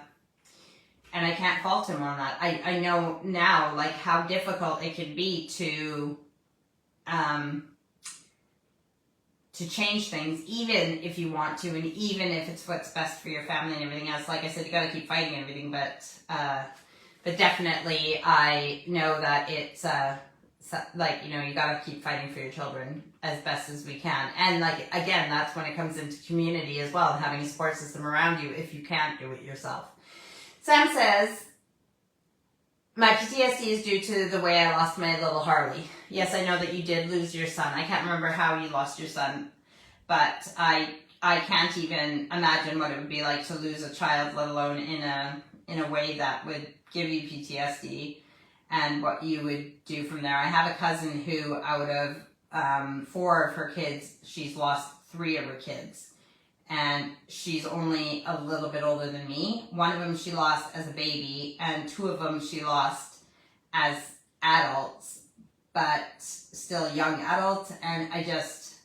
A: can't fault him on that. I know now, like, how difficult it can be to change things, even if you want to, and even if it's what's best for your family and everything else. Like I said, you got to keep fighting and everything, but definitely I know that it's like, you know, you got to keep fighting for your children as best as we can. And, like, again, that's when it comes into community as well, having a support system around you if you can't do it yourself. Sam says, my PTSD is due to the way I lost my little Harley. Yes, I know that you did lose your son. I can't remember how you lost your son, but I can't even imagine what it would be like to lose a child, let alone in a way that would give you PTSD, and what you would do from there. I have a cousin who, out of 4 of her kids, she's lost 3 of her kids. And she's only a little bit older than me. One of them she lost as a baby, and 2 of them she lost as adults, but still young adults. And I just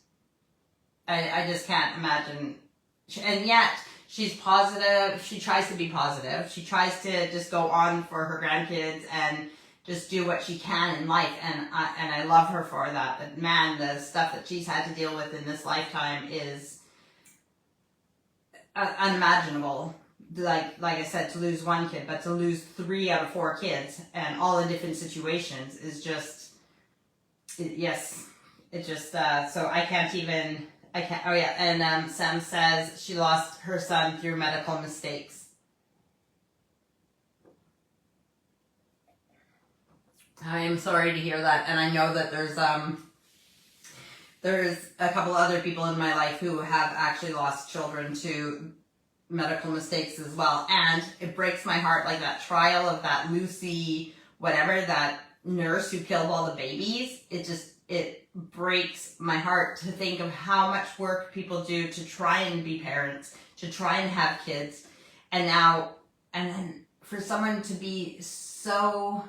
A: can't imagine. And yet she's positive. She tries to be positive. She tries to just go on for her grandkids and just do what she can in life. And I love her for that. But man, the stuff that she's had to deal with in this lifetime is unimaginable. Like I said, to lose 1 kid, but to lose 3 out of 4 kids, and all in different situations, is just, so I can't, oh yeah, and Sam says she lost her son through medical mistakes. I am sorry to hear that, and I know that there's a couple other people in my life who have actually lost children to medical mistakes as well. And it breaks my heart, like that trial of that Lucy, whatever, that nurse who killed all the babies. It breaks my heart to think of how much work people do to try and be parents, to try and have kids. And then for someone to be so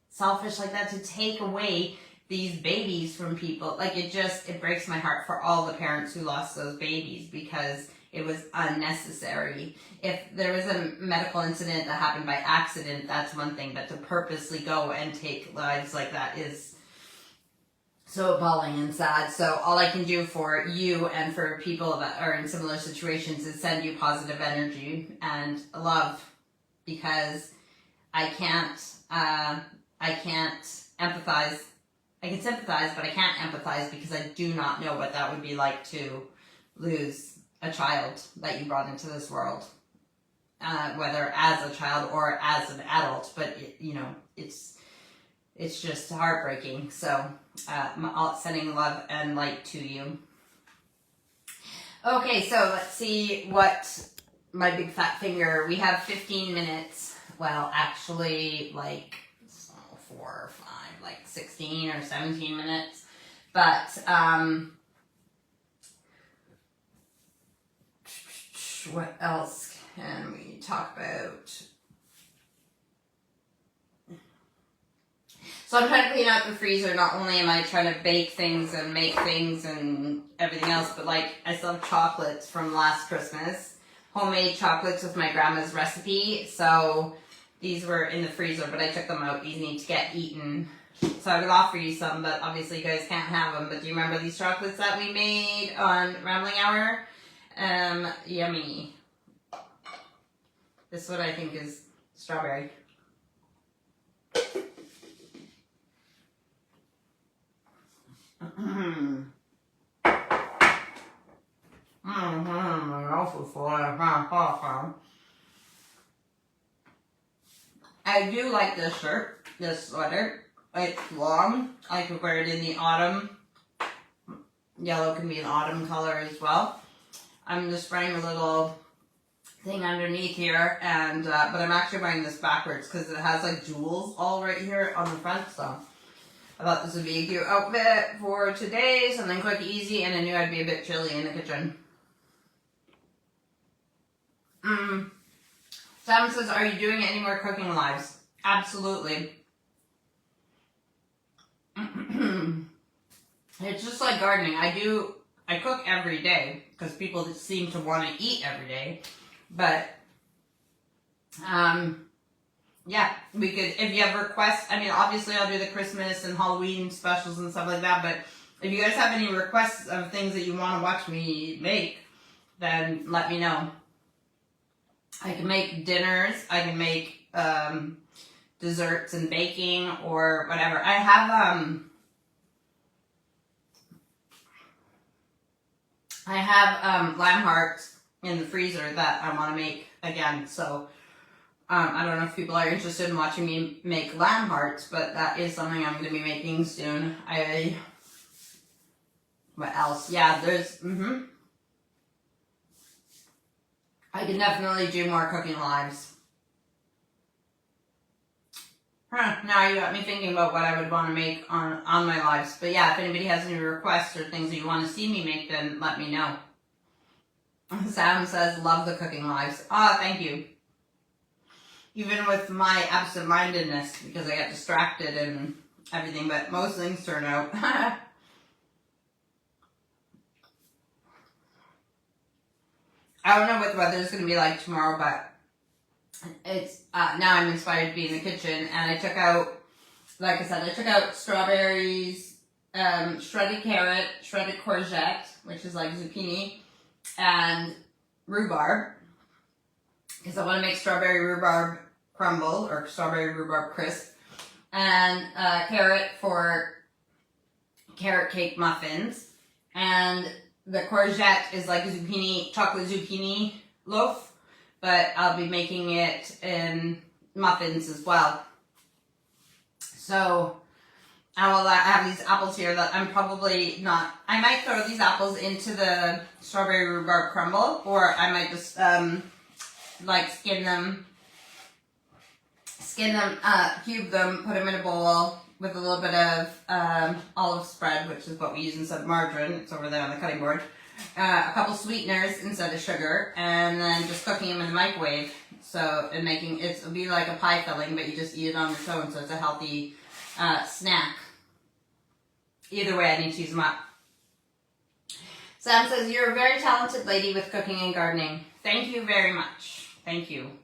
A: selfish like that, to take away these babies from people, like, it breaks my heart for all the parents who lost those babies, because it was unnecessary. If there was a medical incident that happened by accident, that's one thing, but to purposely go and take lives like that is so appalling and sad. So all I can do for you and for people that are in similar situations is send you positive energy and love, because I can't empathize. I can sympathize, but I can't empathize, because I do not know what that would be like to lose a child that you brought into this world, whether as a child or as an adult. But it's just heartbreaking. So sending love and light to you. Okay, so let's see what my big fat finger. We have 15 minutes. Well, actually, 4 or 5. 16 or 17 minutes, but what else can we talk about? So I'm trying to clean out the freezer. Not only am I trying to bake things and make things and everything else, but I still have chocolates from last Christmas, homemade chocolates with my grandma's recipe. So these were in the freezer, but I took them out. These need to get eaten. So I would offer you some, but obviously you guys can't have them. But do you remember these chocolates that we made on Rambling Hour? Yummy. This is what I think is strawberry. I do like this shirt, this sweater. It's long. I could wear it in the autumn. Yellow can be an autumn color as well. I'm just wearing a little thing underneath here, and but I'm actually wearing this backwards because it has like jewels all right here on the front. So I thought this would be a cute outfit for today, something quick, easy, and I knew I'd be a bit chilly in the kitchen. Sam says, are you doing any more cooking lives? Absolutely. It's just like gardening. I cook every day because people seem to want to eat every day. But, yeah, we could, if you have requests, I mean, obviously I'll do the Christmas and Halloween specials and stuff like that, but if you guys have any requests of things that you want to watch me make, then let me know. I can make dinners, I can make, desserts and baking or whatever. I have, lamb hearts in the freezer that I want to make again. So, I don't know if people are interested in watching me make lamb hearts, but that is something I'm going to be making soon. What else? Yeah, there's, I can definitely do more cooking lives. Now you got me thinking about what I would want to make on my lives. But yeah, if anybody has any requests or things that you want to see me make, then let me know. Sam says, love the cooking lives. Ah, thank you. Even with my absent-mindedness, because I get distracted and everything, but most things turn out. I don't know what the weather's going to be like tomorrow, but it's, now I'm inspired to be in the kitchen, and I took out, like I said, I took out strawberries, shredded carrot, shredded courgette, which is like zucchini, and rhubarb, because I want to make strawberry rhubarb crumble, or strawberry rhubarb crisp, and carrot for carrot cake muffins, and the courgette is like a zucchini, chocolate zucchini loaf, but I'll be making it in muffins as well. So I have these apples here that I'm probably not, I might throw these apples into the strawberry rhubarb crumble, or I might just like skin them, cube them, put them in a bowl with a little bit of olive spread, which is what we use instead of margarine. It's over there on the cutting board. A couple sweeteners instead of sugar, and then just cooking them in the microwave. So, and making, it'll be like a pie filling, but you just eat it on its own, so it's a healthy snack. Either way, I need to use them up. Sam says, you're a very talented lady with cooking and gardening. Thank you very much. Thank you.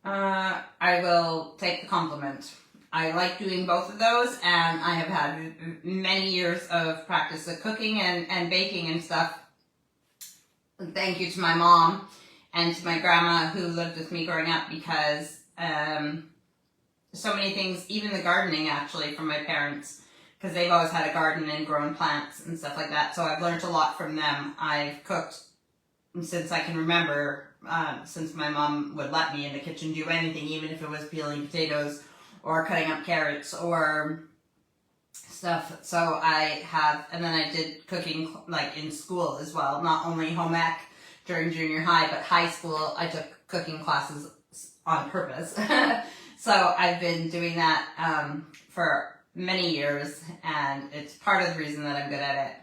A: I will take the compliment. I like doing both of those, and I have had many years of practice of cooking and baking and stuff. Thank you to my mom and to my grandma who lived with me growing up, because so many things, even the gardening actually from my parents, because they've always had a garden and grown plants and stuff like that. So I've learned a lot from them. I've cooked since I can remember, since my mom would let me in the kitchen do anything, even if it was peeling potatoes or cutting up carrots or stuff. So I have, and then I did cooking like in school as well, not only home ec during junior high, but high school I took cooking classes on purpose. So I've been doing that for many years, and it's part of the reason that I'm good at it.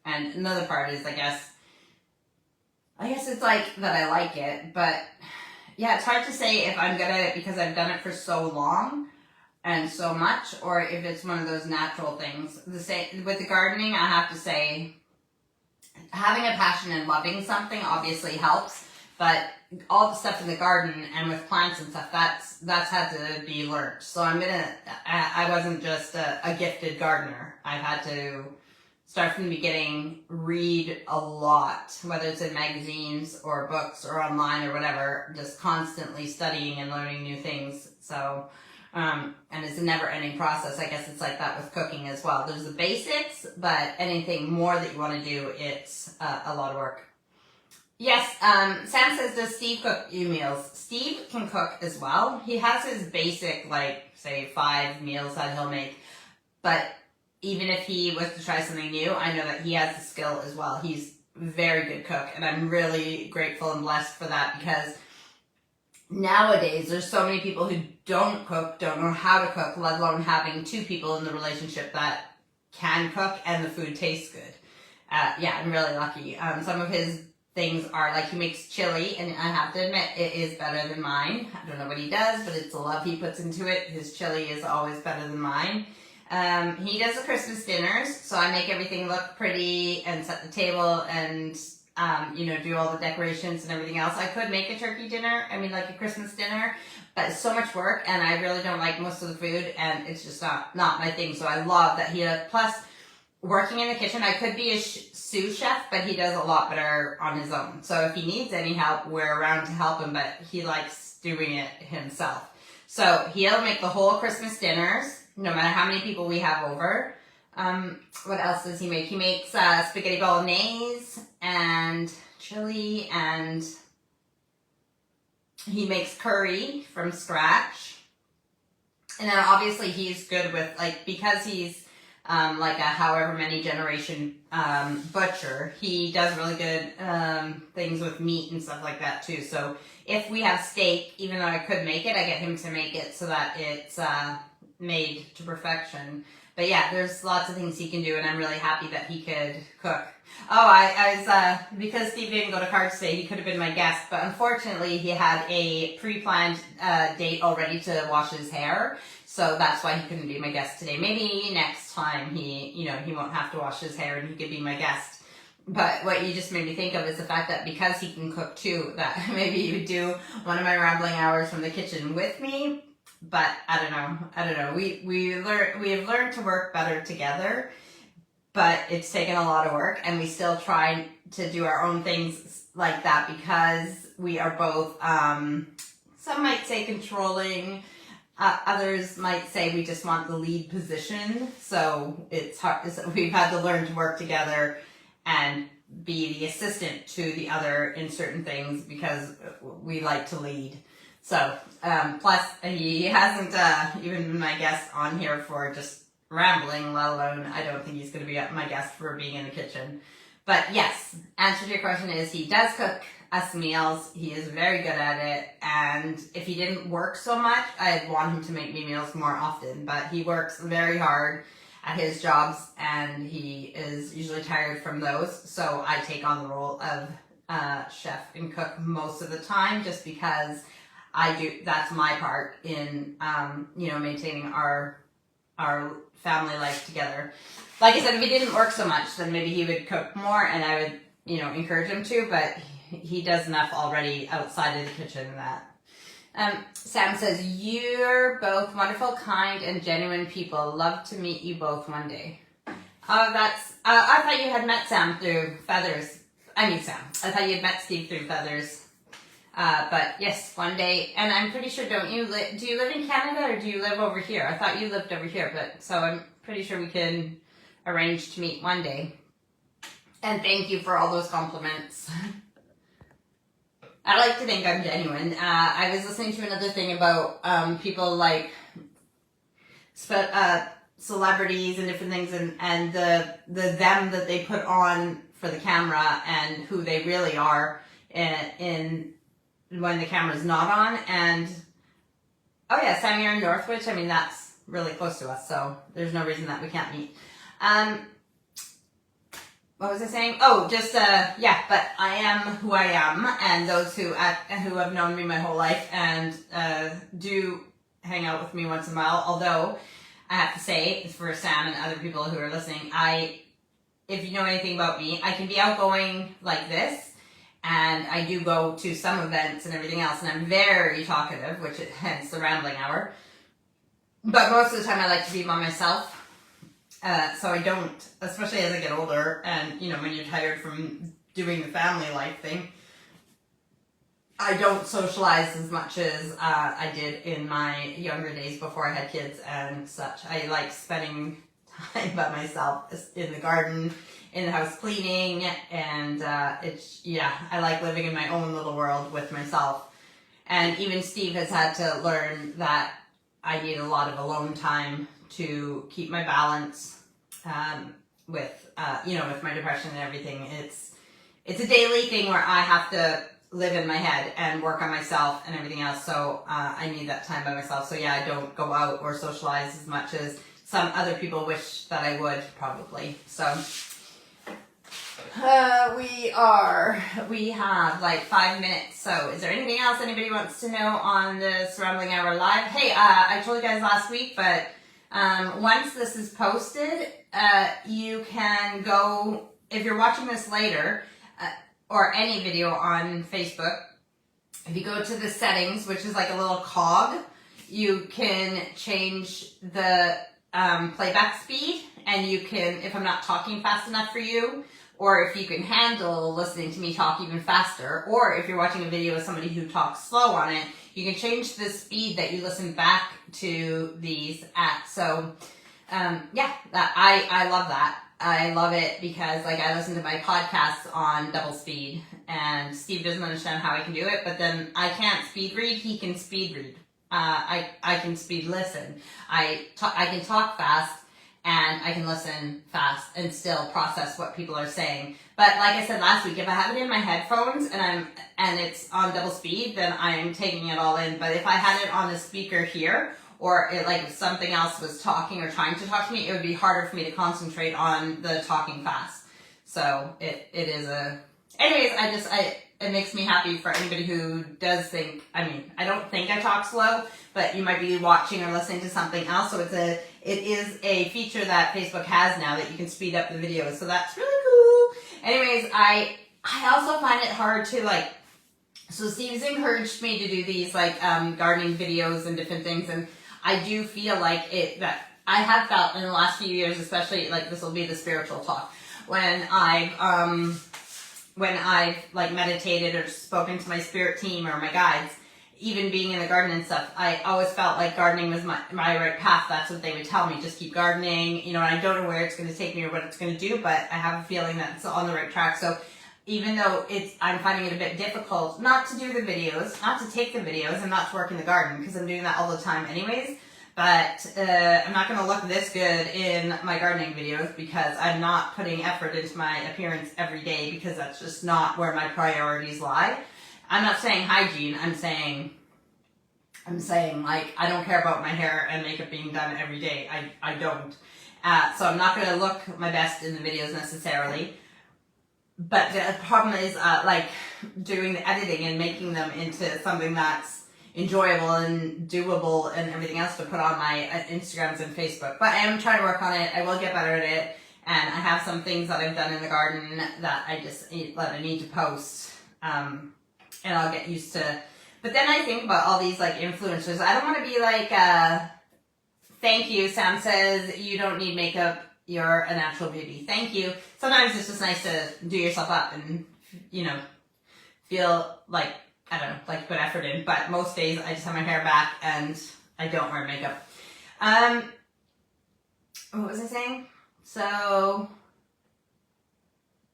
A: And another part is, I guess it's like that I like it, but yeah, it's hard to say if I'm good at it because I've done it for so long and so much, or if it's one of those natural things. With the gardening, I have to say, having a passion and loving something obviously helps, but all the stuff in the garden and with plants and stuff, that's had to be learned. So I wasn't just a gifted gardener. I've had to start from the beginning, read a lot, whether it's in magazines or books or online or whatever, just constantly studying and learning new things. So, and it's a never-ending process. I guess it's like that with cooking as well. There's the basics, but anything more that you want to do, it's a lot of work. Yes, Sam says, does Steve cook you meals? Steve can cook as well. He has his basic, like, say, 5 meals that he'll make. But even if he was to try something new, I know that he has the skill as well. He's a very good cook, and I'm really grateful and blessed for that, because nowadays there's so many people who don't cook, don't know how to cook, let alone having 2 people in the relationship that can cook and the food tastes good. Yeah, I'm really lucky. Some of his things are, like, he makes chili, and I have to admit, it is better than mine. I don't know what he does, but it's the love he puts into it. His chili is always better than mine. He does the Christmas dinners, so I make everything look pretty and set the table and, you know, do all the decorations and everything else. I could make a turkey dinner, like a Christmas dinner, but it's so much work, and I really don't like most of the food, and it's just not my thing. So I love that he does. Plus, working in the kitchen, I could be a sous chef, but he does a lot better on his own. So if he needs any help, we're around to help him, but he likes doing it himself. So he'll make the whole Christmas dinners, no matter how many people we have over. What else does he make? He makes spaghetti bolognese and chili, and he makes curry from scratch. And then obviously he's good with, like, because he's like a however many generation butcher, he does really good things with meat and stuff like that too. So if we have steak, even though I could make it, I get him to make it so that it's made to perfection. But yeah, there's lots of things he can do, and I'm really happy that he could cook. Oh, I was, because Steve didn't go to cards today, he could have been my guest, but unfortunately he had a pre-planned date already to wash his hair, so that's why he couldn't be my guest today. Maybe next time he won't have to wash his hair and he could be my guest. But what you just made me think of is the fact that because he can cook too, that maybe he would do one of my rambling hours from the kitchen with me. But I don't know. We have learned to work better together, but it's taken a lot of work, and we still try to do our own things like that because we are both, some might say controlling, others might say we just want the lead position. So it's hard. We've had to learn to work together and be the assistant to the other in certain things because we like to lead. So, plus he hasn't even been my guest on here for just rambling, let alone I don't think he's going to be my guest for being in the kitchen. But yes, answer to your question is he does cook us meals. He is very good at it, and if he didn't work so much, I'd want him to make me meals more often, but he works very hard at his jobs, and he is usually tired from those, so I take on the role of chef and cook most of the time just because that's my part in, maintaining our family life together. Like I said, if he didn't work so much, then maybe he would cook more and I would, encourage him to, but he does enough already outside of the kitchen that. Sam says, you're both wonderful, kind, and genuine people. Love to meet you both one day. I thought you had met Sam through Feathers. I thought you had met Steve through Feathers. But yes, one day, and I'm pretty sure, do you live in Canada or do you live over here? I thought you lived over here, but so I'm pretty sure we can arrange to meet one day. And thank you for all those compliments. I like to think I'm genuine. I was listening to another thing about people like celebrities and different things, and the them that they put on for the camera and who they really are in when the camera's not on. And oh yeah, Sam, you're in Northwich. That's really close to us, so there's no reason that we can't meet. What was I saying? Oh, just but I am who I am, and those who have known me my whole life and do hang out with me once in a while. Although I have to say, for Sam and other people who are listening, if you know anything about me, I can be outgoing like this. And I do go to some events and everything else, and I'm very talkative, which hence the rambling hour. But most of the time I like to be by myself. So I don't, especially as I get older, and you know, when you're tired from doing the family life thing, I don't socialize as much as I did in my younger days before I had kids and such. I like spending time by myself in the garden, in the house cleaning, and I like living in my own little world with myself. And even Steve has had to learn that I need a lot of alone time to keep my balance with my depression and everything. It's a daily thing where I have to live in my head and work on myself and everything else. So I need that time by myself. So yeah, I don't go out or socialize as much as some other people wish that I would, probably. So we have like 5 minutes. So is there anything else anybody wants to know on this Rambling Hour Live? Hey, I told you guys last week, but once this is posted, you can go, if you're watching this later, or any video on Facebook, if you go to the settings, which is like a little cog, you can change the playback speed, and you can, if I'm not talking fast enough for you, or if you can handle listening to me talk even faster, or if you're watching a video with somebody who talks slow on it, you can change the speed that you listen back to these at. So I love that. I love it because like I listen to my podcasts on double speed, and Steve doesn't understand how I can do it, but then I can't speed read, he can speed read. I can speed listen. I can talk fast and I can listen fast and still process what people are saying. But like I said last week, if I have it in my headphones and it's on double speed, then I'm taking it all in. But if I had it on the speaker here, or if something else was talking or trying to talk to me, it would be harder for me to concentrate on the talking fast. So it is anyways, it makes me happy for anybody who does think, I don't think I talk slow, but you might be watching or listening to something else. So it is a feature that Facebook has now that you can speed up the videos. So that's really cool. Anyways, I also find it hard to so Steve's encouraged me to do these gardening videos and different things, and I do feel like that I have felt in the last few years, especially this will be the spiritual talk, when I've meditated or spoken to my spirit team or my guides, even being in the garden and stuff, I always felt like gardening was my right path. That's what they would tell me, just keep gardening, and I don't know where it's going to take me or what it's going to do, but I have a feeling that it's on the right track. So even though I'm finding it a bit difficult not to do the videos, not to take the videos, and not to work in the garden, because I'm doing that all the time anyways, but I'm not going to look this good in my gardening videos because I'm not putting effort into my appearance every day, because that's just not where my priorities lie. I'm not saying hygiene, I'm saying I don't care about my hair and makeup being done every day. I don't. So I'm not going to look my best in the videos necessarily. But the problem is doing the editing and making them into something that's enjoyable and doable and everything else to put on my Instagrams and Facebook. But I am trying to work on it. I will get better at it. And I have some things that I've done in the garden that I need to post. And I'll get used to. But then I think about all these influencers. I don't want to be thank you, Sam says you don't need makeup. You're a natural beauty. Thank you. Sometimes it's just nice to do yourself up and, feel to put effort in. But most days I just have my hair back and I don't wear makeup. What was I saying? So,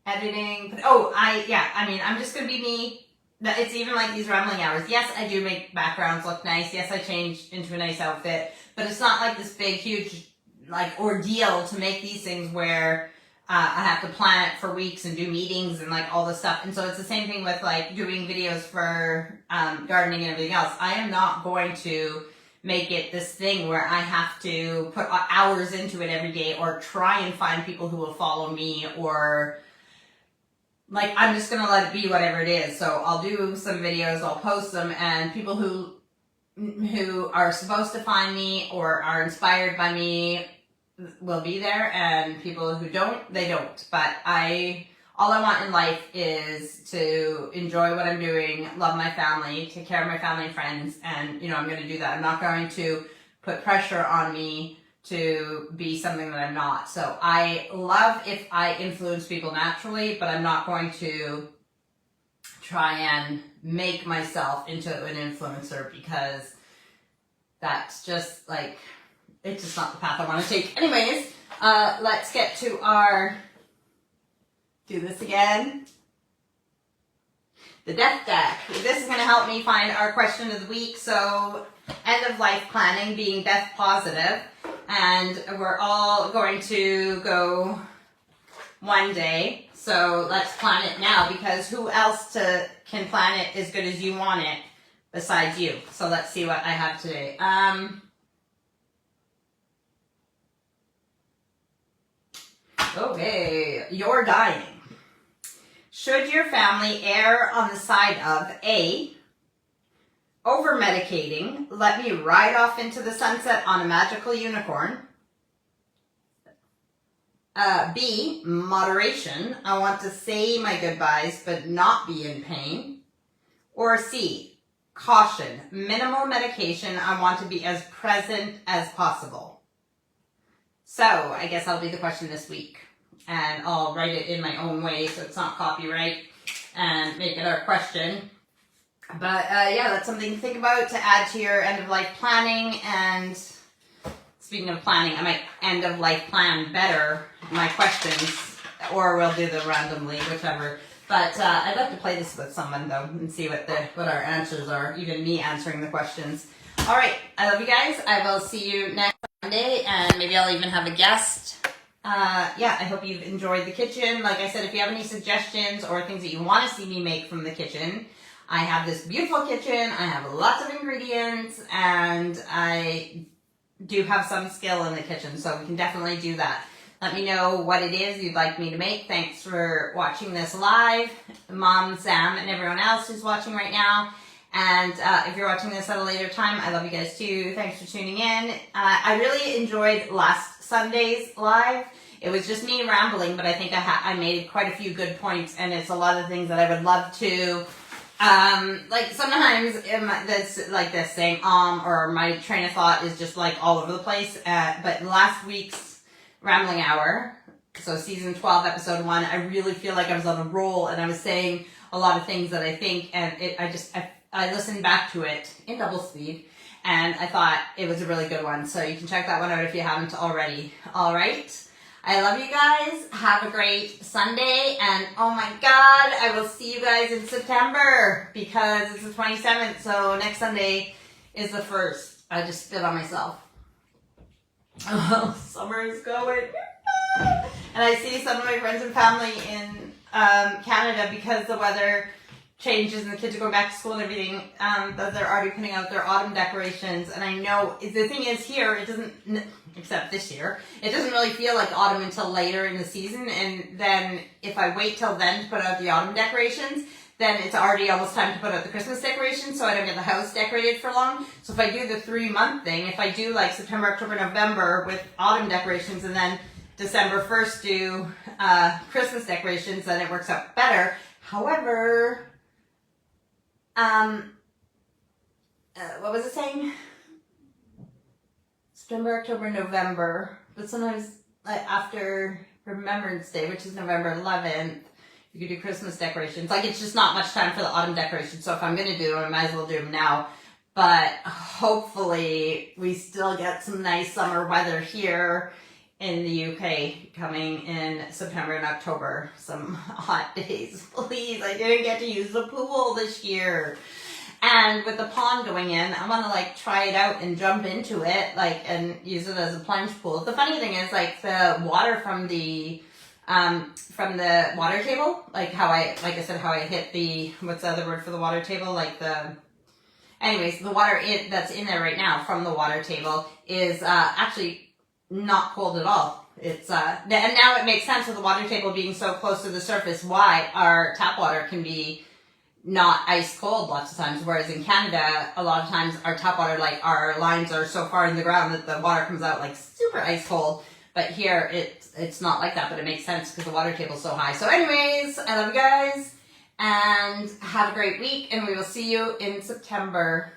A: editing. I'm just going to be me. It's even these rambling hours. Yes, I do make backgrounds look nice. Yes, I change into a nice outfit. But it's not this big, huge ordeal to make these things where I have to plan it for weeks and do meetings and all this stuff. And so it's the same thing with doing videos for gardening and everything else. I am not going to make it this thing where I have to put hours into it every day or try and find people who will follow me, or I'm just going to let it be whatever it is. So I'll do some videos, I'll post them, and people who are supposed to find me or are inspired by me will be there, and people who don't, they don't. But all I want in life is to enjoy what I'm doing, love my family, take care of my family and friends, and I'm going to do that. I'm not going to put pressure on me to be something that I'm not. So I love if I influence people naturally, but I'm not going to try and make myself into an influencer because that's just like, it's just not the path I want to take. Anyways, let's get to our, do this again. The death deck. This is going to help me find our question of the week. So, end of life planning, being death positive. And we're all going to go one day. So let's plan it now, because who else can plan it as good as you want it besides you? So let's see what I have today. Okay, you're dying. Should your family err on the side of A, over-medicating, let me ride off into the sunset on a magical unicorn? B, moderation, I want to say my goodbyes but not be in pain? Or C, caution, minimal medication, I want to be as present as possible? So, I guess that'll be the question this week. And I'll write it in my own way so it's not copyright and make it our question. But yeah, that's something to think about, to add to your end of life planning. And speaking of planning, I might end of life plan better my questions, or we'll do them randomly, whichever. But I'd like to play this with someone though and see what our answers are, even me answering the questions. All right, I love you guys. I will see you next Sunday, and maybe I'll even have a guest. Yeah, I hope you've enjoyed the kitchen. Like I said, if you have any suggestions or things that you want to see me make from the kitchen, I have this beautiful kitchen. I have lots of ingredients, and I do have some skill in the kitchen, so we can definitely do that. Let me know what it is you'd like me to make. Thanks for watching this live, Mom, Sam, and everyone else who's watching right now. And if you're watching this at a later time, I love you guys too. Thanks for tuning in. I really enjoyed last Sunday's live. It was just me rambling, but I think I made quite a few good points, and it's a lot of things that I would love to, like sometimes that's like this saying, or my train of thought is just like all over the place. But last week's rambling hour, so season 12, episode 1, I really feel like I was on a roll, and I was saying a lot of things that I think, and I listened back to it in double speed, and I thought it was a really good one. So you can check that one out if you haven't already. All right. I love you guys. Have a great Sunday. And oh my God, I will see you guys in September because it's the 27th. So next Sunday is the 1st. I just spit on myself. Oh, summer is going. And I see some of my friends and family in Canada, because the weather changes and the kids are going back to school and everything, that they're already putting out their autumn decorations. And I know the thing is here, it doesn't, except this year, it doesn't really feel like autumn until later in the season. And then if I wait till then to put out the autumn decorations, then it's already almost time to put out the Christmas decorations, so I don't get the house decorated for long. So if I do the 3-month thing, if I do like September, October, November with autumn decorations, and then December 1st do Christmas decorations, then it works out better. However, what was it saying? September, October, November. But sometimes after Remembrance Day, which is November 11th, you could do Christmas decorations. Like, it's just not much time for the autumn decorations. So if I'm going to do them, I might as well do them now. But hopefully we still get some nice summer weather here in the UK coming in September and October. Some hot days, please. I didn't get to use the pool this year. And with the pond going in, I want to like try it out and jump into it, like, and use it as a plunge pool. The funny thing is, like, the water from the water table, like I said, how I hit the, what's the other word for the water table? Like anyways, the water that's in there right now from the water table is actually not cold at all. It's and now it makes sense with the water table being so close to the surface why our tap water can be not ice cold lots of times, whereas in Canada a lot of times our tap water, like, our lines are so far in the ground that the water comes out like super ice cold. But here it's not like that, but it makes sense because the water table's so high. So anyways, I love you guys and have a great week, and we will see you in September.